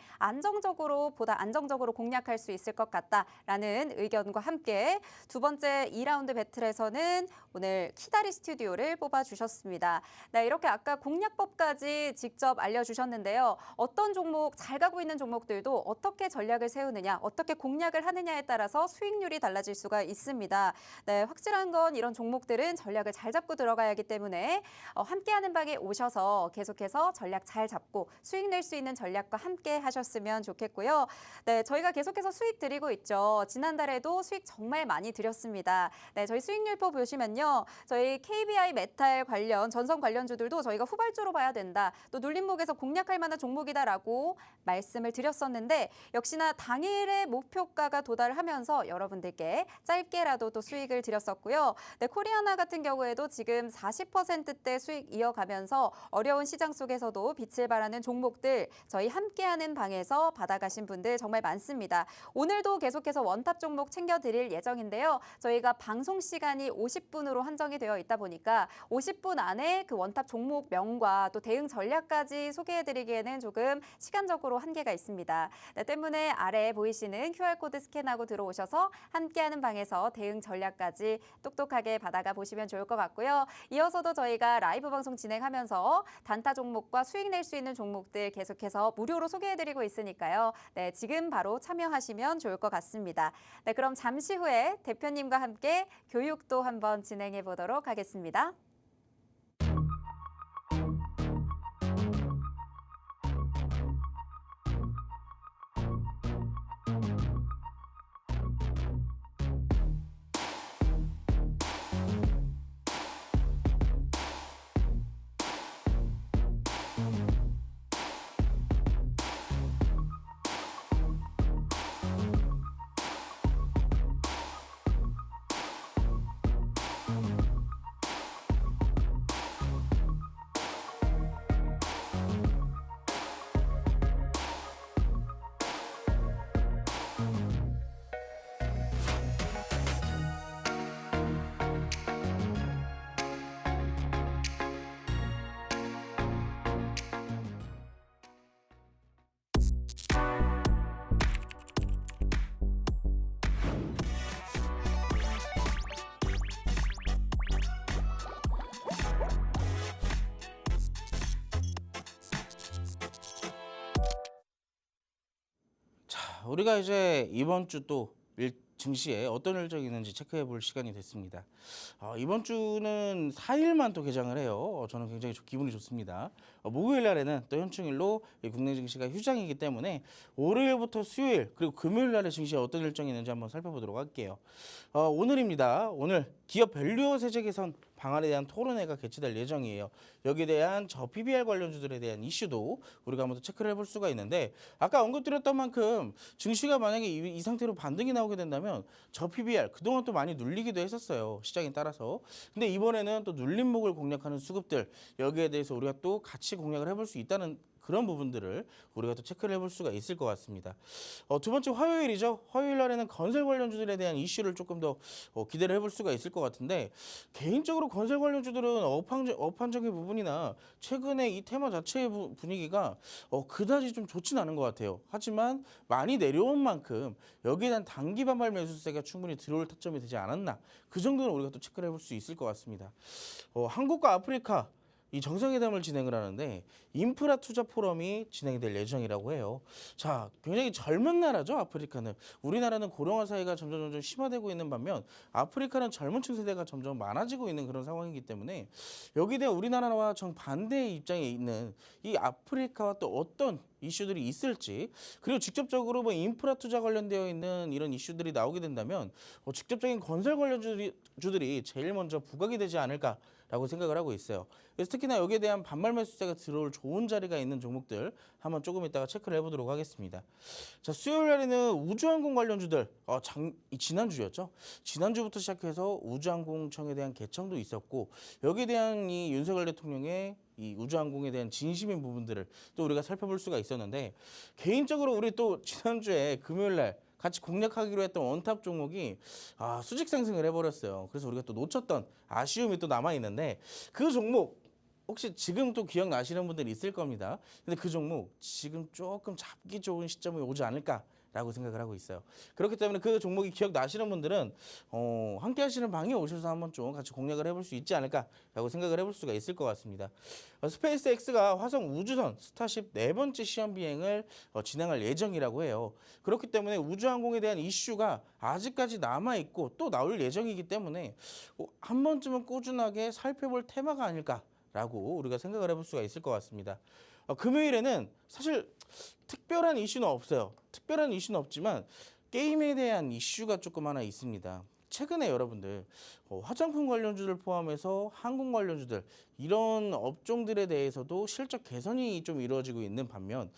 S1: 보다 안정적으로 공략할 수 있을 것 같다라는 의견과 함께 두 번째 2라운드 배틀에서는 오늘 키다리 스튜디오를 뽑아주셨습니다. 네, 이렇게 아까 공략법까지 직접 알려주셨는데요. 어떤 종목, 잘 가고 있는 종목들도 어떻게 전략을 세우느냐, 어떻게 공략을 하느냐에 따라서 수익률이 달라질 수가 있습니다. 네, 확실한 건 이런 종목들은 전략을 잘 잡고 들어가야 하기 때문에 함께하는 방에 오셔서 계속해서 전략 잘 잡고 수익 낼 수 있는 전략과 함께 하셨으면 좋겠고요. 네, 저희가 계속해서 수익 드리고 있죠. 지난달에도 수익 정말 많이 드렸습니다. 네, 저희 수익률표 보시면요. 저희 KBI 메탈 관련, 전선 관련주들도 저희가 후발주로 봐야 된다. 또 눌림목에서 공략할 만한 종목이다라고 말씀을 드렸었는데 역시나 당일의 목표가가 도달하면서 여러분들께 짧게라도 또 수익을 드렸었고요. 네, 코리아나 같은 경우에도 지금 40%대 수익 이어가면서 어려운 시장 속에서도 빛을 발하는 종목들 저희 함께하는 방에서 받아가신 분들 정말 많습니다. 오늘도 계속해서 원탑 종목 챙겨드릴 예정인데요. 저희가 방송 시간이 50분으로 한정이 되어 있다 보니까 50분 안에 그 원탑 종목 명과 또 대응 전략까지 소개해드리기에는 조금 시간적으로 한계가 있습니다. 네, 때문에 아래 보이시는 QR코드 스캔하고 들어오셔서 함께하는 방에서 대응 전략까지 똑똑하게 받아가 보시면 좋을 것 같고요. 이어서도 저희가 라이브 방송 진행하면서 단타 종목과 수익 낼 수 있는 종목들 계속해서 무료로 소개해드리고 있으니까요. 네, 지금 바로 참여하시면 좋을 것 같습니다. 네, 그럼 잠시 후에 대표님과 함께 교육도 한번 진행해 보도록 하겠습니다.
S2: 우리가 이제 이번 주 또 증시에 어떤 일정이 있는지 체크해 볼 시간이 됐습니다. 이번 주는 4일만 또 개장을 해요. 저는 굉장히 기분이 좋습니다. 목요일 날에는 또 현충일로 국내 증시가 휴장이기 때문에 월요일부터 수요일 그리고 금요일 날에 증시에 어떤 일정이 있는지 한번 살펴보도록 할게요. 오늘입니다. 오늘 기업 밸류어 세제 개선 방안에 대한 토론회가 개최될 예정이에요. 여기에 대한 저 PBR 관련주들에 대한 이슈도 우리가 한번 더 체크를 해볼 수가 있는데 아까 언급드렸던 만큼 증시가 만약에 이 상태로 반등이 나오게 된다면 저 PBR 그동안 또 많이 눌리기도 했었어요. 시장에 따라서. 근데 이번에는 또 눌림목을 공략하는 수급들 여기에 대해서 우리가 또 같이 공략을 해볼 수 있다는 그런 부분들을 우리가 또 체크를 해볼 수가 있을 것 같습니다. 두 번째 화요일이죠. 화요일 날에는 건설 관련주들에 대한 이슈를 조금 더 기대를 해볼 수가 있을 것 같은데 개인적으로 건설 관련주들은 업황적인 부분이나 최근에 이 테마 자체의 분위기가 그다지 좀 좋진 않은 것 같아요. 하지만 많이 내려온 만큼 여기에 대한 단기 반발 매수세가 충분히 들어올 타점이 되지 않았나 그 정도는 우리가 또 체크를 해볼 수 있을 것 같습니다. 한국과 아프리카 이 정상회담을 진행을 하는데 인프라 투자 포럼이 진행이 될 예정이라고 해요. 자, 굉장히 젊은 나라죠, 아프리카는. 우리나라는 고령화 사회가 점점 심화되고 있는 반면 아프리카는 젊은 층 세대가 점점 많아지고 있는 그런 상황이기 때문에 여기에 대한 우리나라와 정반대의 입장에 있는 이 아프리카와 또 어떤 이슈들이 있을지 그리고 직접적으로 뭐 인프라 투자 관련되어 있는 이런 이슈들이 나오게 된다면 직접적인 건설 관련주들이 제일 먼저 부각이 되지 않을까라고 생각을 하고 있어요. 그래서 특히나 여기에 대한 반발 매수세가 들어올 좋은 자리가 있는 종목들 한번 조금 이따가 체크를 해보도록 하겠습니다. 자, 수요일 날에는 우주항공 관련주들 지난주였죠. 지난주부터 시작해서 우주항공청에 대한 개청도 있었고 여기에 대한 이 윤석열 대통령의 이 우주항공에 대한 진심인 부분들을 또 우리가 살펴볼 수가 있었는데 개인적으로 우리 또 지난주에 금요일 날 같이 공략하기로 했던 원탑 종목이 수직 상승을 해버렸어요. 그래서 우리가 또 놓쳤던 아쉬움이 또 남아 있는데 그 종목 혹시 지금 또 기억나시는 분들이 있을 겁니다. 근데 그 종목 지금 조금 잡기 좋은 시점이 오지 않을까라고 생각을 하고 있어요. 그렇기 때문에 그 종목이 기억나시는 분들은 함께 하시는 방에 오셔서 한번 좀 같이 공략을 해볼 수 있지 않을까라고 생각을 해볼 수가 있을 것 같습니다. 스페이스 X가 화성 우주선 스타쉽 4번째 시험 비행을 진행할 예정이라고 해요. 그렇기 때문에 우주항공에 대한 이슈가 아직까지 남아있고 또 나올 예정이기 때문에 한 번쯤은 꾸준하게 살펴볼 테마가 아닐까 라고 우리가 생각을 해볼 수가 있을 것 같습니다. 금요일에는 사실 특별한 이슈는 없어요. 특별한 이슈는 없지만 게임에 대한 이슈가 조금 하나 있습니다. 최근에 여러분들 화장품 관련주들 포함해서 항공 관련주들 이런 업종들에 대해서도 실적 개선이 좀 이루어지고 있는 반면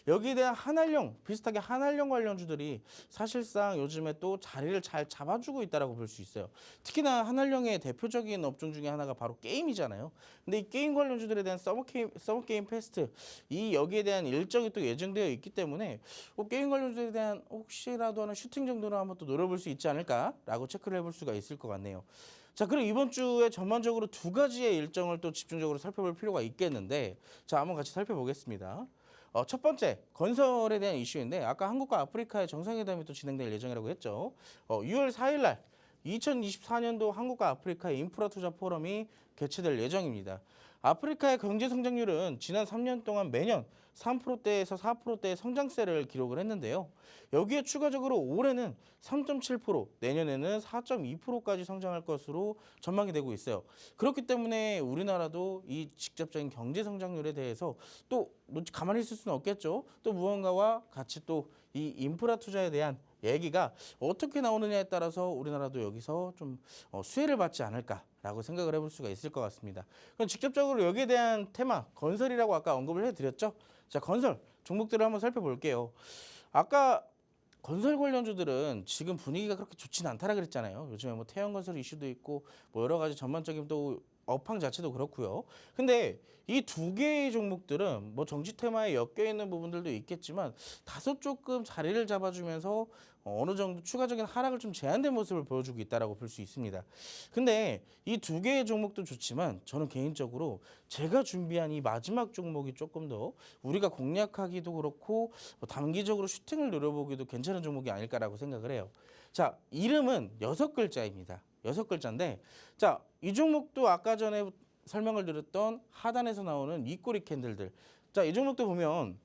S2: 여기에 대한 한알령 비슷하게 한알령 관련주들이 사실상 요즘에 또 자리를 잘 잡아주고 있다라고 볼 수 있어요. 특히나 한알령의 대표적인 업종 중에 하나가 바로 게임이잖아요. 근데 이 게임 관련주들에 대한 서머 게임 페스트 이 여기에 대한 일정이 또 예정되어 있기 때문에 게임 관련주에 대한 혹시라도 하는 슈팅 정도는 한번 또 노려볼 수 있지 않을까라고 체크를 해볼 수가 있을 것 같네요. 자, 그럼 이번 주에 전반적으로 두 가지의 일정을 또 집중적으로 살펴볼 필요가 있겠는데 자, 한번 같이 살펴보겠습니다. 첫 번째, 건설에 대한 이슈인데 아까 한국과 아프리카의 정상회담이 또 진행될 예정이라고 했죠. 6월 4일 날 2024년도 한국과 아프리카의 인프라 투자 포럼이 개최될 예정입니다. 아프리카의 경제 성장률은 지난 3년 동안 매년 3%대에서 4%대의 성장세를 기록을 했는데요. 여기에 추가적으로 올해는 3.7%, 내년에는 4.2%까지 성장할 것으로 전망이 되고 있어요. 그렇기 때문에 우리나라도 이 직접적인 경제 성장률에 대해서 또 가만히 있을 수는 없겠죠. 또 무언가와 같이 또 이 인프라 투자에 대한 얘기가 어떻게 나오느냐에 따라서 우리나라도 여기서 좀 수혜를 받지 않을까라고 생각을 해볼 수가 있을 것 같습니다. 그럼 직접적으로 여기에 대한 테마, 건설이라고 아까 언급을 해드렸죠. 자, 건설 종목들을 한번 살펴볼게요. 아까 건설 관련주들은 지금 분위기가 그렇게 좋지는 않다라 그랬잖아요. 요즘에 뭐 태양건설 이슈도 있고 뭐 여러 가지 전반적인 또 업황 자체도 그렇고요. 근데 이 두 개의 종목들은 뭐 정치 테마에 엮여 있는 부분들도 있겠지만 다소 조금 자리를 잡아주면서 어느 정도 추가적인 하락을 좀 제한된 모습을 보여주고 있다라고 볼 수 있습니다. 근데 이 두 개의 종목도 좋지만 저는 개인적으로 제가 준비한 이 마지막 종목이 조금 더 우리가 공략하기도 그렇고 단기적으로 슈팅을 노려보기도 괜찮은 종목이 아닐까라고 생각을 해요. 자, 이름은 6글자입니다. 6글자인데 자, 이 종목도 아까 전에 설명을 드렸던 하단에서 나오는 윗꼬리 캔들들. 자, 이 종목도 보면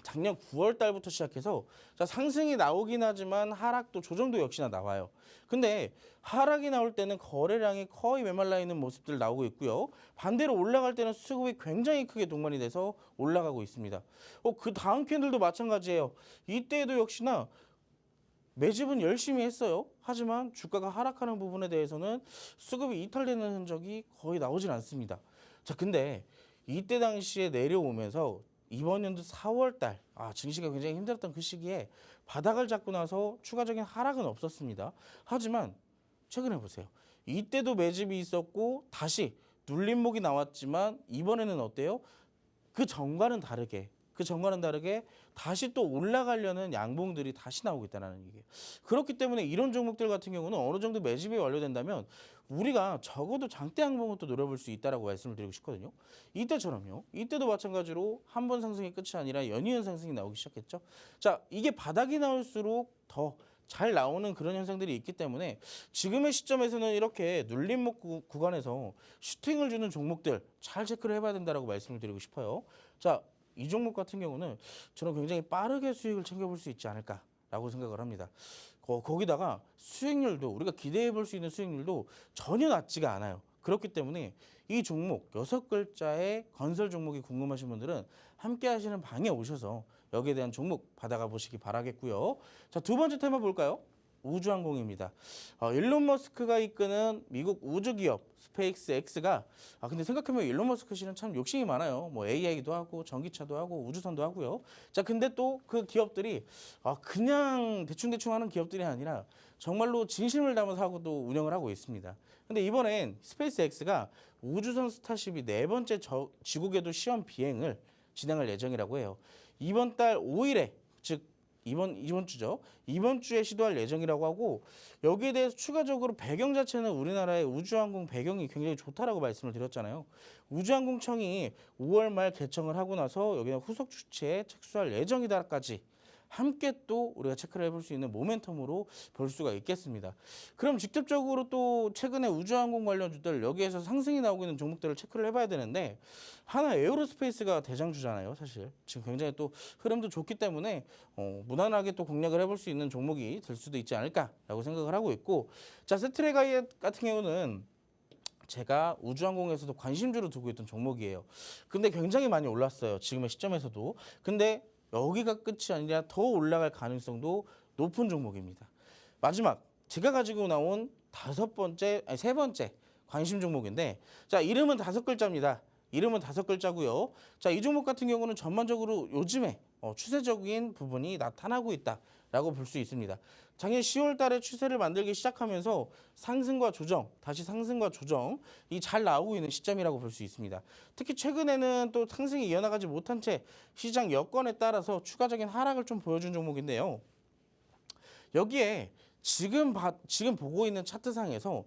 S2: 작년 9월 달부터 시작해서 자, 상승이 나오긴 하지만 하락도 조정도 역시나 나와요. 근데 하락이 나올 때는 거래량이 거의 메말라 있는 모습들 나오고 있고요. 반대로 올라갈 때는 수급이 굉장히 크게 동반이 돼서 올라가고 있습니다. 그 다음 캔들도 마찬가지예요. 이때에도 역시나 매집은 열심히 했어요. 하지만 주가가 하락하는 부분에 대해서는 수급이 이탈되는 흔적이 거의 나오질 않습니다. 자, 근데 이때 당시에 내려오면서 이번 연도 4월 달 증시가 굉장히 힘들었던 그 시기에 바닥을 잡고 나서 추가적인 하락은 없었습니다. 하지만 최근에 보세요. 이때도 매집이 있었고 다시 눌림목이 나왔지만 이번에는 어때요? 그 전과는 다르게 다시 또 올라가려는 양봉들이 다시 나오고 있다는 얘기예요. 그렇기 때문에 이런 종목들 같은 경우는 어느 정도 매집이 완료된다면 우리가 적어도 장대 양봉을 또 노려볼 수 있다라고 말씀을 드리고 싶거든요. 이때처럼요. 이때도 마찬가지로 한 번 상승이 끝이 아니라 연이은 상승이 나오기 시작했죠. 자, 이게 바닥이 나올수록 더 잘 나오는 그런 현상들이 있기 때문에 지금의 시점에서는 이렇게 눌림목 구간에서 슈팅을 주는 종목들 잘 체크를 해봐야 된다라고 말씀을 드리고 싶어요. 자, 이 종목 같은 경우는 저는 굉장히 빠르게 수익을 챙겨볼 수 있지 않을까라고 생각을 합니다. 거기다가 수익률도 우리가 기대해 볼 수 있는 수익률도 전혀 낮지가 않아요. 그렇기 때문에 이 종목 6글자의 건설 종목이 궁금하신 분들은 함께 하시는 방에 오셔서 여기에 대한 종목 받아가 보시기 바라겠고요. 자, 두 번째 테마 볼까요? 우주항공입니다. 일론 머스크가 이끄는 미국 우주기업 스페이스X가 근데 생각해보면 일론 머스크 씨는 참 욕심이 많아요. 뭐 AI도 하고 전기차도 하고 우주선도 하고요. 자, 근데 또 그 기업들이 그냥 대충대충 하는 기업들이 아니라 정말로 진심을 담아서 하고도 운영을 하고 있습니다. 근데 이번엔 스페이스X가 우주선 스타쉽이 4번째 지구 궤도 시험 비행을 진행할 예정이라고 해요. 이번 달 5일에 즉 이번 주죠. 이번 주에 시도할 예정이라고 하고 여기에 대해서 추가적으로 배경 자체는 우리나라의 우주항공 배경이 굉장히 좋다라고 말씀을 드렸잖아요. 우주항공청이 5월 말 개청을 하고 나서 여기는 후속 주체에 착수할 예정이다까지 함께 또 우리가 체크를 해볼 수 있는 모멘텀으로 볼 수가 있겠습니다. 그럼 직접적으로 또 최근에 우주항공 관련주들 여기에서 상승이 나오고 있는 종목들을 체크를 해봐야 되는데 하나 에어로스페이스가 대장주잖아요. 사실 지금 굉장히 또 흐름도 좋기 때문에 무난하게 또 공략을 해볼 수 있는 종목이 될 수도 있지 않을까라고 생각을 하고 있고 자, 세트레가이아 같은 경우는 제가 우주항공에서도 관심주로 두고 있던 종목이에요. 근데 굉장히 많이 올랐어요. 지금의 시점에서도. 근데 여기가 끝이 아니라 더 올라갈 가능성도 높은 종목입니다. 마지막 제가 가지고 나온 세 번째 관심 종목인데 자, 이름은 5글자입니다. 이름은 5글자고요. 자, 이 종목 같은 경우는 전반적으로 요즘에 추세적인 부분이 나타나고 있다라고 볼 수 있습니다. 작년 10월 달에 추세를 만들기 시작하면서 상승과 조정, 다시 상승과 조정이 잘 나오고 있는 시점이라고 볼 수 있습니다. 특히 최근에는 또 상승이 이어나가지 못한 채 시장 여건에 따라서 추가적인 하락을 좀 보여준 종목인데요. 여기에 지금 보고 있는 차트상에서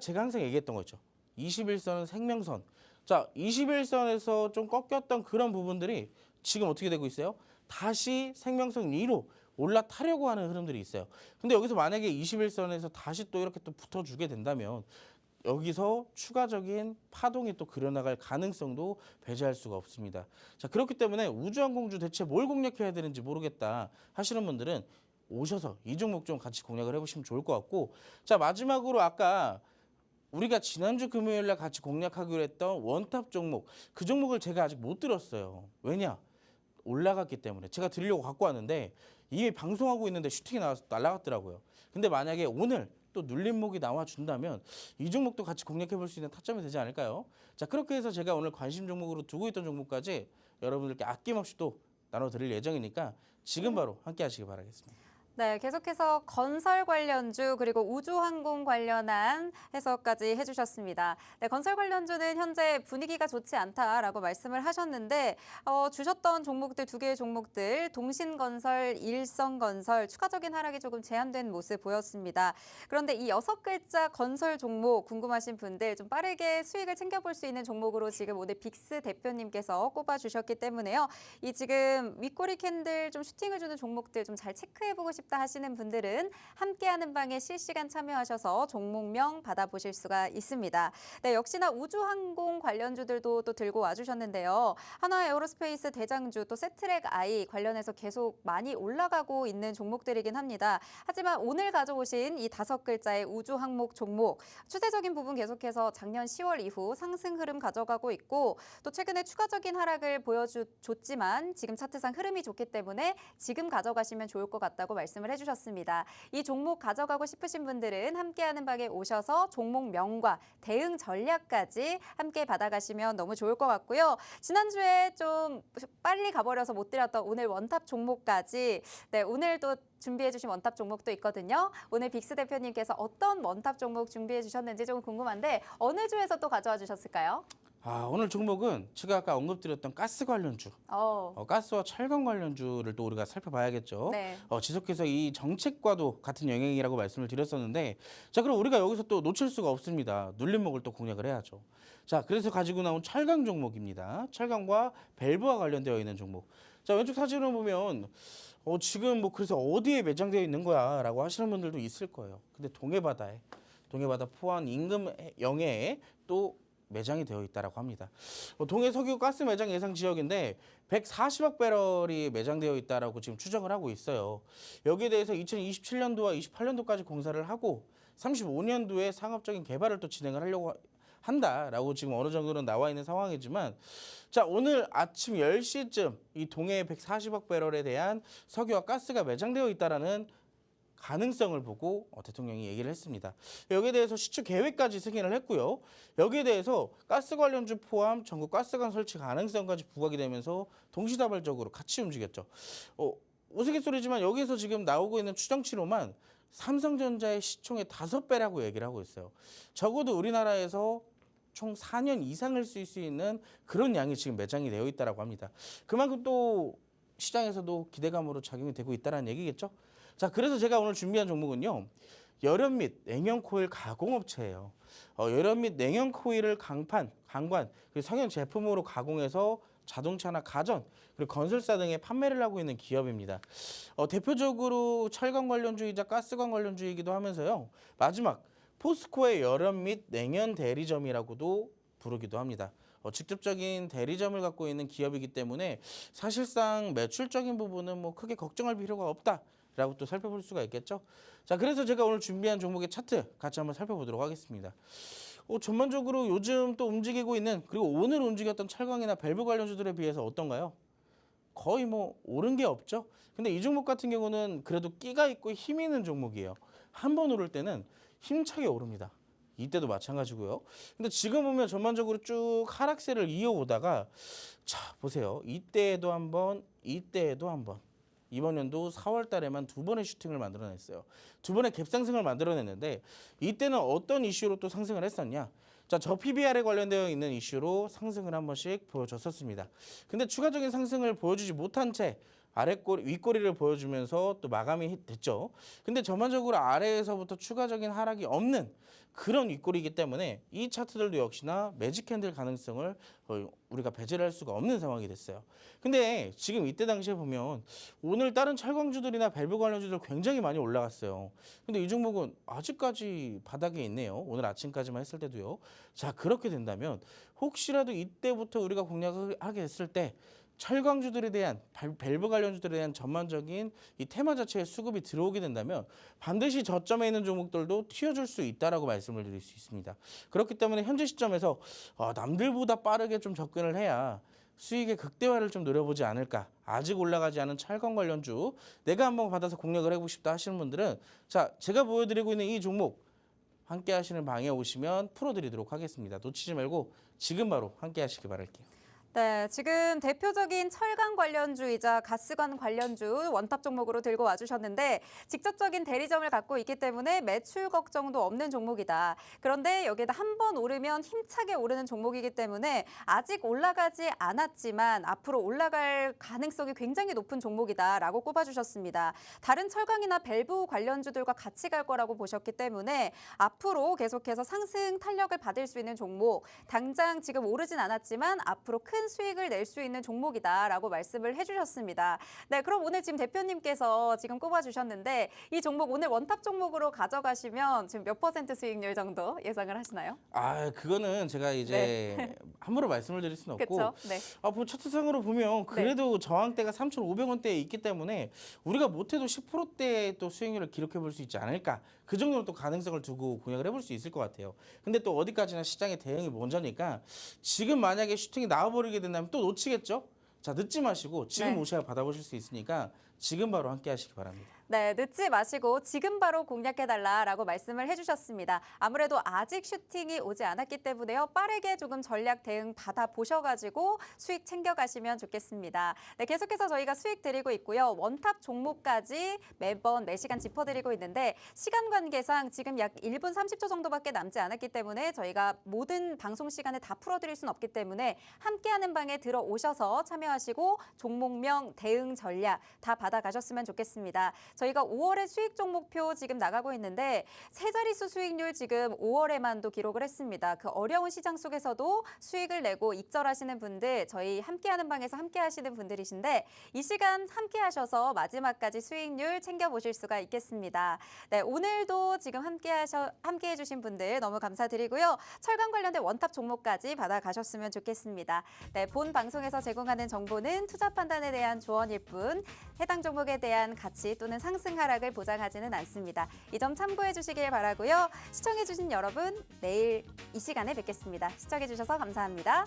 S2: 제가 항상 얘기했던 거 있죠. 21선은 생명선. 자, 21선에서 좀 꺾였던 그런 부분들이 지금 어떻게 되고 있어요? 다시 생명선 위로 올라타려고 하는 흐름들이 있어요. 근데 여기서 만약에 21선에서 다시 또 이렇게 또 붙어주게 된다면 여기서 추가적인 파동이 또 그려나갈 가능성도 배제할 수가 없습니다. 자, 그렇기 때문에 우주항공주 대체 뭘 공략해야 되는지 모르겠다 하시는 분들은 오셔서 이 종목 좀 같이 공략을 해보시면 좋을 것 같고 자, 마지막으로 아까 우리가 지난주 금요일 날 같이 공략하기로 했던 원탑 종목 그 종목을 제가 아직 못 들었어요. 왜냐? 올라갔기 때문에 제가 드리려고 갖고 왔는데 이게 방송하고 있는데 슈팅이 나와서 날아갔더라고요. 근데 만약에 오늘 또 눌림목이 나와준다면 이 종목도 같이 공략해 볼 수 있는 타점이 되지 않을까요? 자, 그렇게 해서 제가 오늘 관심 종목으로 두고 있던 종목까지 여러분들께 아낌없이 또 나눠드릴 예정이니까 지금 바로 함께 하시기 바라겠습니다.
S1: 네, 계속해서 건설 관련주 그리고 우주항공 관련한 해석까지 해주셨습니다. 네, 건설 관련주는 현재 분위기가 좋지 않다라고 말씀을 하셨는데 주셨던 종목들 2개의 종목들 동신건설, 일성건설 추가적인 하락이 조금 제한된 모습 보였습니다. 그런데 이 6글자 건설 종목 궁금하신 분들 좀 빠르게 수익을 챙겨볼 수 있는 종목으로 지금 오늘 빅스 대표님께서 꼽아주셨기 때문에요. 이 지금 윗꼬리 캔들 좀 슈팅을 주는 종목들 좀 잘 체크해보고 싶다 하시는 분들은 함께하는 방에 실시간 참여하셔서 종목명 받아보실 수가 있습니다. 네, 역시나 우주항공 관련주들도 또 들고 와주셨는데요. 하나에어로스페이스 대장주 또 세트랙 아이 관련해서 계속 많이 올라가고 있는 종목들이긴 합니다. 하지만 오늘 가져오신 이 5글자의 우주항목 종목 추세적인 부분 계속해서 작년 10월 이후 상승 흐름 가져가고 있고 또 최근에 추가적인 하락을 보여줬지만 지금 차트상 흐름이 좋기 때문에 지금 가져가시면 좋을 것 같다고 말씀을 해주셨습니다. 이 종목 가져가고 싶으신 분들은 함께하는 방에 오셔서 종목명과 대응 전략까지 함께 받아가시면 너무 좋을 것 같고요. 지난주에 좀 빨리 가버려서 못 드렸던 오늘 원탑 종목까지 네, 오늘도 준비해 주신 원탑 종목도 있거든요. 오늘 빅스 대표님께서 어떤 원탑 종목 준비해 주셨는지 좀 궁금한데 어느 주에서 또 가져와 주셨을까요?
S2: 오늘 종목은 제가 아까 언급드렸던 가스 관련주, 가스와 철강 관련주를 또 우리가 살펴봐야겠죠.
S1: 네.
S2: 지속해서 이 정책과도 같은 영향이라고 말씀을 드렸었는데, 자, 그럼 우리가 여기서 또 놓칠 수가 없습니다. 눌림목을 또 공략을 해야죠. 자, 그래서 가지고 나온 철강 종목입니다. 철강과 밸브와 관련되어 있는 종목. 자, 왼쪽 사진을 보면 지금 뭐 그래서 어디에 매장되어 있는 거야라고 하시는 분들도 있을 거예요. 근데 동해바다 포항 인근 영해에 또 매장이 되어 있다라고 합니다. 동해 석유 가스 매장 예상 지역인데 140억 배럴이 매장되어 있다라고 지금 추정을 하고 있어요. 여기에 대해서 2027년도와 28년도까지 공사를 하고 35년도에 상업적인 개발을 또 진행을 하려고 한다라고 지금 어느 정도는 나와 있는 상황이지만, 자, 오늘 아침 10시쯤 이 동해 140억 배럴에 대한 석유와 가스가 매장되어 있다라는 가능성을 보고 대통령이 얘기를 했습니다. 여기에 대해서 시추 계획까지 승인을 했고요. 여기에 대해서 가스 관련주 포함 전국 가스관 설치 가능성까지 부각이 되면서 동시다발적으로 같이 움직였죠. 우스갯소리지만 여기에서 지금 나오고 있는 추정치로만 삼성전자의 시총의 5배라고 얘기를 하고 있어요. 적어도 우리나라에서 총 4년 이상을 쓸 수 있는 그런 양이 지금 매장이 되어 있다라고 합니다. 그만큼 또 시장에서도 기대감으로 작용이 되고 있다는 얘기겠죠. 자, 그래서 제가 오늘 준비한 종목은요, 열연 및 냉연 코일 가공업체예요. 열연 및 냉연 코일을 강판, 강관, 그리고 성형 제품으로 가공해서 자동차나 가전, 그리고 건설사 등에 판매를 하고 있는 기업입니다. 대표적으로 철강 관련주이자 가스관 관련주이기도 하면서요, 마지막 포스코의 열연 및 냉연 대리점이라고도 부르기도 합니다. 직접적인 대리점을 갖고 있는 기업이기 때문에 사실상 매출적인 부분은 뭐 크게 걱정할 필요가 없다라고 또 살펴볼 수가 있겠죠. 자, 그래서 제가 오늘 준비한 종목의 차트 같이 한번 살펴보도록 하겠습니다. 전반적으로 요즘 또 움직이고 있는, 그리고 오늘 움직였던 철강이나 밸브 관련주들에 비해서 어떤가요? 거의 뭐 오른 게 없죠. 근데 이 종목 같은 경우는 그래도 끼가 있고 힘 있는 종목이에요. 한 번 오를 때는 힘차게 오릅니다. 이때도 마찬가지고요. 근데 지금 보면 전반적으로 쭉 하락세를 이어오다가, 자, 보세요. 이때에도 한 번, 이때에도 한 번. 이번 연도 4월 달에만 2번의 슈팅을 만들어냈어요. 2번의 갭상승을 만들어냈는데, 이때는 어떤 이슈로 또 상승을 했었냐? 자, 저 PBR에 관련되어 있는 이슈로 상승을 한 번씩 보여줬었습니다. 근데 추가적인 상승을 보여주지 못한 채 윗꼬리를 보여주면서 또 마감이 됐죠. 근데 전반적으로 아래에서부터 추가적인 하락이 없는 그런 윗꼬리이기 때문에 이 차트들도 역시나 매직 캔들 가능성을 우리가 배제를 할 수가 없는 상황이 됐어요. 근데 지금 이때 당시에 보면 오늘 다른 철강주들이나 밸브 관련주들 굉장히 많이 올라갔어요. 근데 이 종목은 아직까지 바닥에 있네요. 오늘 아침까지만 했을 때도요. 자, 그렇게 된다면 혹시라도 이때부터 우리가 공략을 하게 됐을 때 철강주들에 대한, 밸브 관련주들에 대한 전반적인 이 테마 자체의 수급이 들어오게 된다면 반드시 저점에 있는 종목들도 튀어줄 수 있다라고 말씀을 드릴 수 있습니다. 그렇기 때문에 현재 시점에서 남들보다 빠르게 좀 접근을 해야 수익의 극대화를 좀 노려보지 않을까. 아직 올라가지 않은 철강 관련주 내가 한번 받아서 공략을 해보고 싶다 하시는 분들은, 자, 제가 보여드리고 있는 이 종목 함께 하시는 방에 오시면 풀어드리도록 하겠습니다. 놓치지 말고 지금 바로 함께 하시기 바랄게요.
S1: 네, 지금 대표적인 철강 관련주이자 가스관 관련주 원탑 종목으로 들고 와주셨는데, 직접적인 대리점을 갖고 있기 때문에 매출 걱정도 없는 종목이다. 그런데 여기에다 한 번 오르면 힘차게 오르는 종목이기 때문에 아직 올라가지 않았지만 앞으로 올라갈 가능성이 굉장히 높은 종목이다라고 꼽아주셨습니다. 다른 철강이나 밸브 관련주들과 같이 갈 거라고 보셨기 때문에 앞으로 계속해서 상승 탄력을 받을 수 있는 종목, 당장 지금 오르진 않았지만 앞으로 큰 수익을 낼 수 있는 종목이다라고 말씀을 해주셨습니다. 네, 그럼 오늘 지금 대표님께서 지금 꼽아주셨는데 이 종목 오늘 원탑 종목으로 가져가시면 지금 몇 % 수익률 정도 예상을 하시나요?
S2: 그거는 제가 이제 함부로 말씀을 드릴 수는 없고,
S1: 그렇죠. 네.
S2: 뭐 차트상으로 보면 그래도 저항대가 3,500원대에 있기 때문에 우리가 못해도 10%대의 또 수익률을 기록해 볼 수 있지 않을까. 그 정도로 또 가능성을 두고 공략을 해볼 수 있을 것 같아요. 근데 또 어디까지나 시장의 대응이 먼저니까 지금 만약에 슈팅이 나와버리게 된다면 또 놓치겠죠? 자, 늦지 마시고 지금 오셔야 받아보실 수 있으니까 지금 바로 함께 하시기 바랍니다.
S1: 네, 늦지 마시고 지금 바로 공략해달라라고 말씀을 해주셨습니다. 아무래도 아직 슈팅이 오지 않았기 때문에요. 빠르게 조금 전략 대응 받아보셔가지고 수익 챙겨가시면 좋겠습니다. 네, 계속해서 저희가 수익 드리고 있고요. 원탑 종목까지 매번 매시간 짚어드리고 있는데 시간 관계상 지금 약 1분 30초 정도밖에 남지 않았기 때문에 저희가 모든 방송 시간에 다 풀어드릴 수는 없기 때문에 함께하는 방에 들어오셔서 참여하시고 종목명, 대응 전략 다 받아가셨으면 좋겠습니다. 저희가 5월에 수익 종목표 지금 나가고 있는데 세 자릿수 수익률 지금 5월에만도 기록을 했습니다. 그 어려운 시장 속에서도 수익을 내고 익절하시는 분들, 저희 함께하는 방에서 함께하시는 분들이신데 이 시간 함께하셔서 마지막까지 수익률 챙겨보실 수가 있겠습니다. 네, 오늘도 지금 함께해주신 분들 너무 감사드리고요. 철강 관련된 원탑 종목까지 받아가셨으면 좋겠습니다. 네, 본 방송에서 제공하는 정보는 투자 판단에 대한 조언일 뿐 해당 종목에 대한 가치 또는 상승 하락을 보장하지는 않습니다. 이 점 참고해 주시길 바라고요. 시청해 주신 여러분 내일 이 시간에 뵙겠습니다. 시청해 주셔서 감사합니다.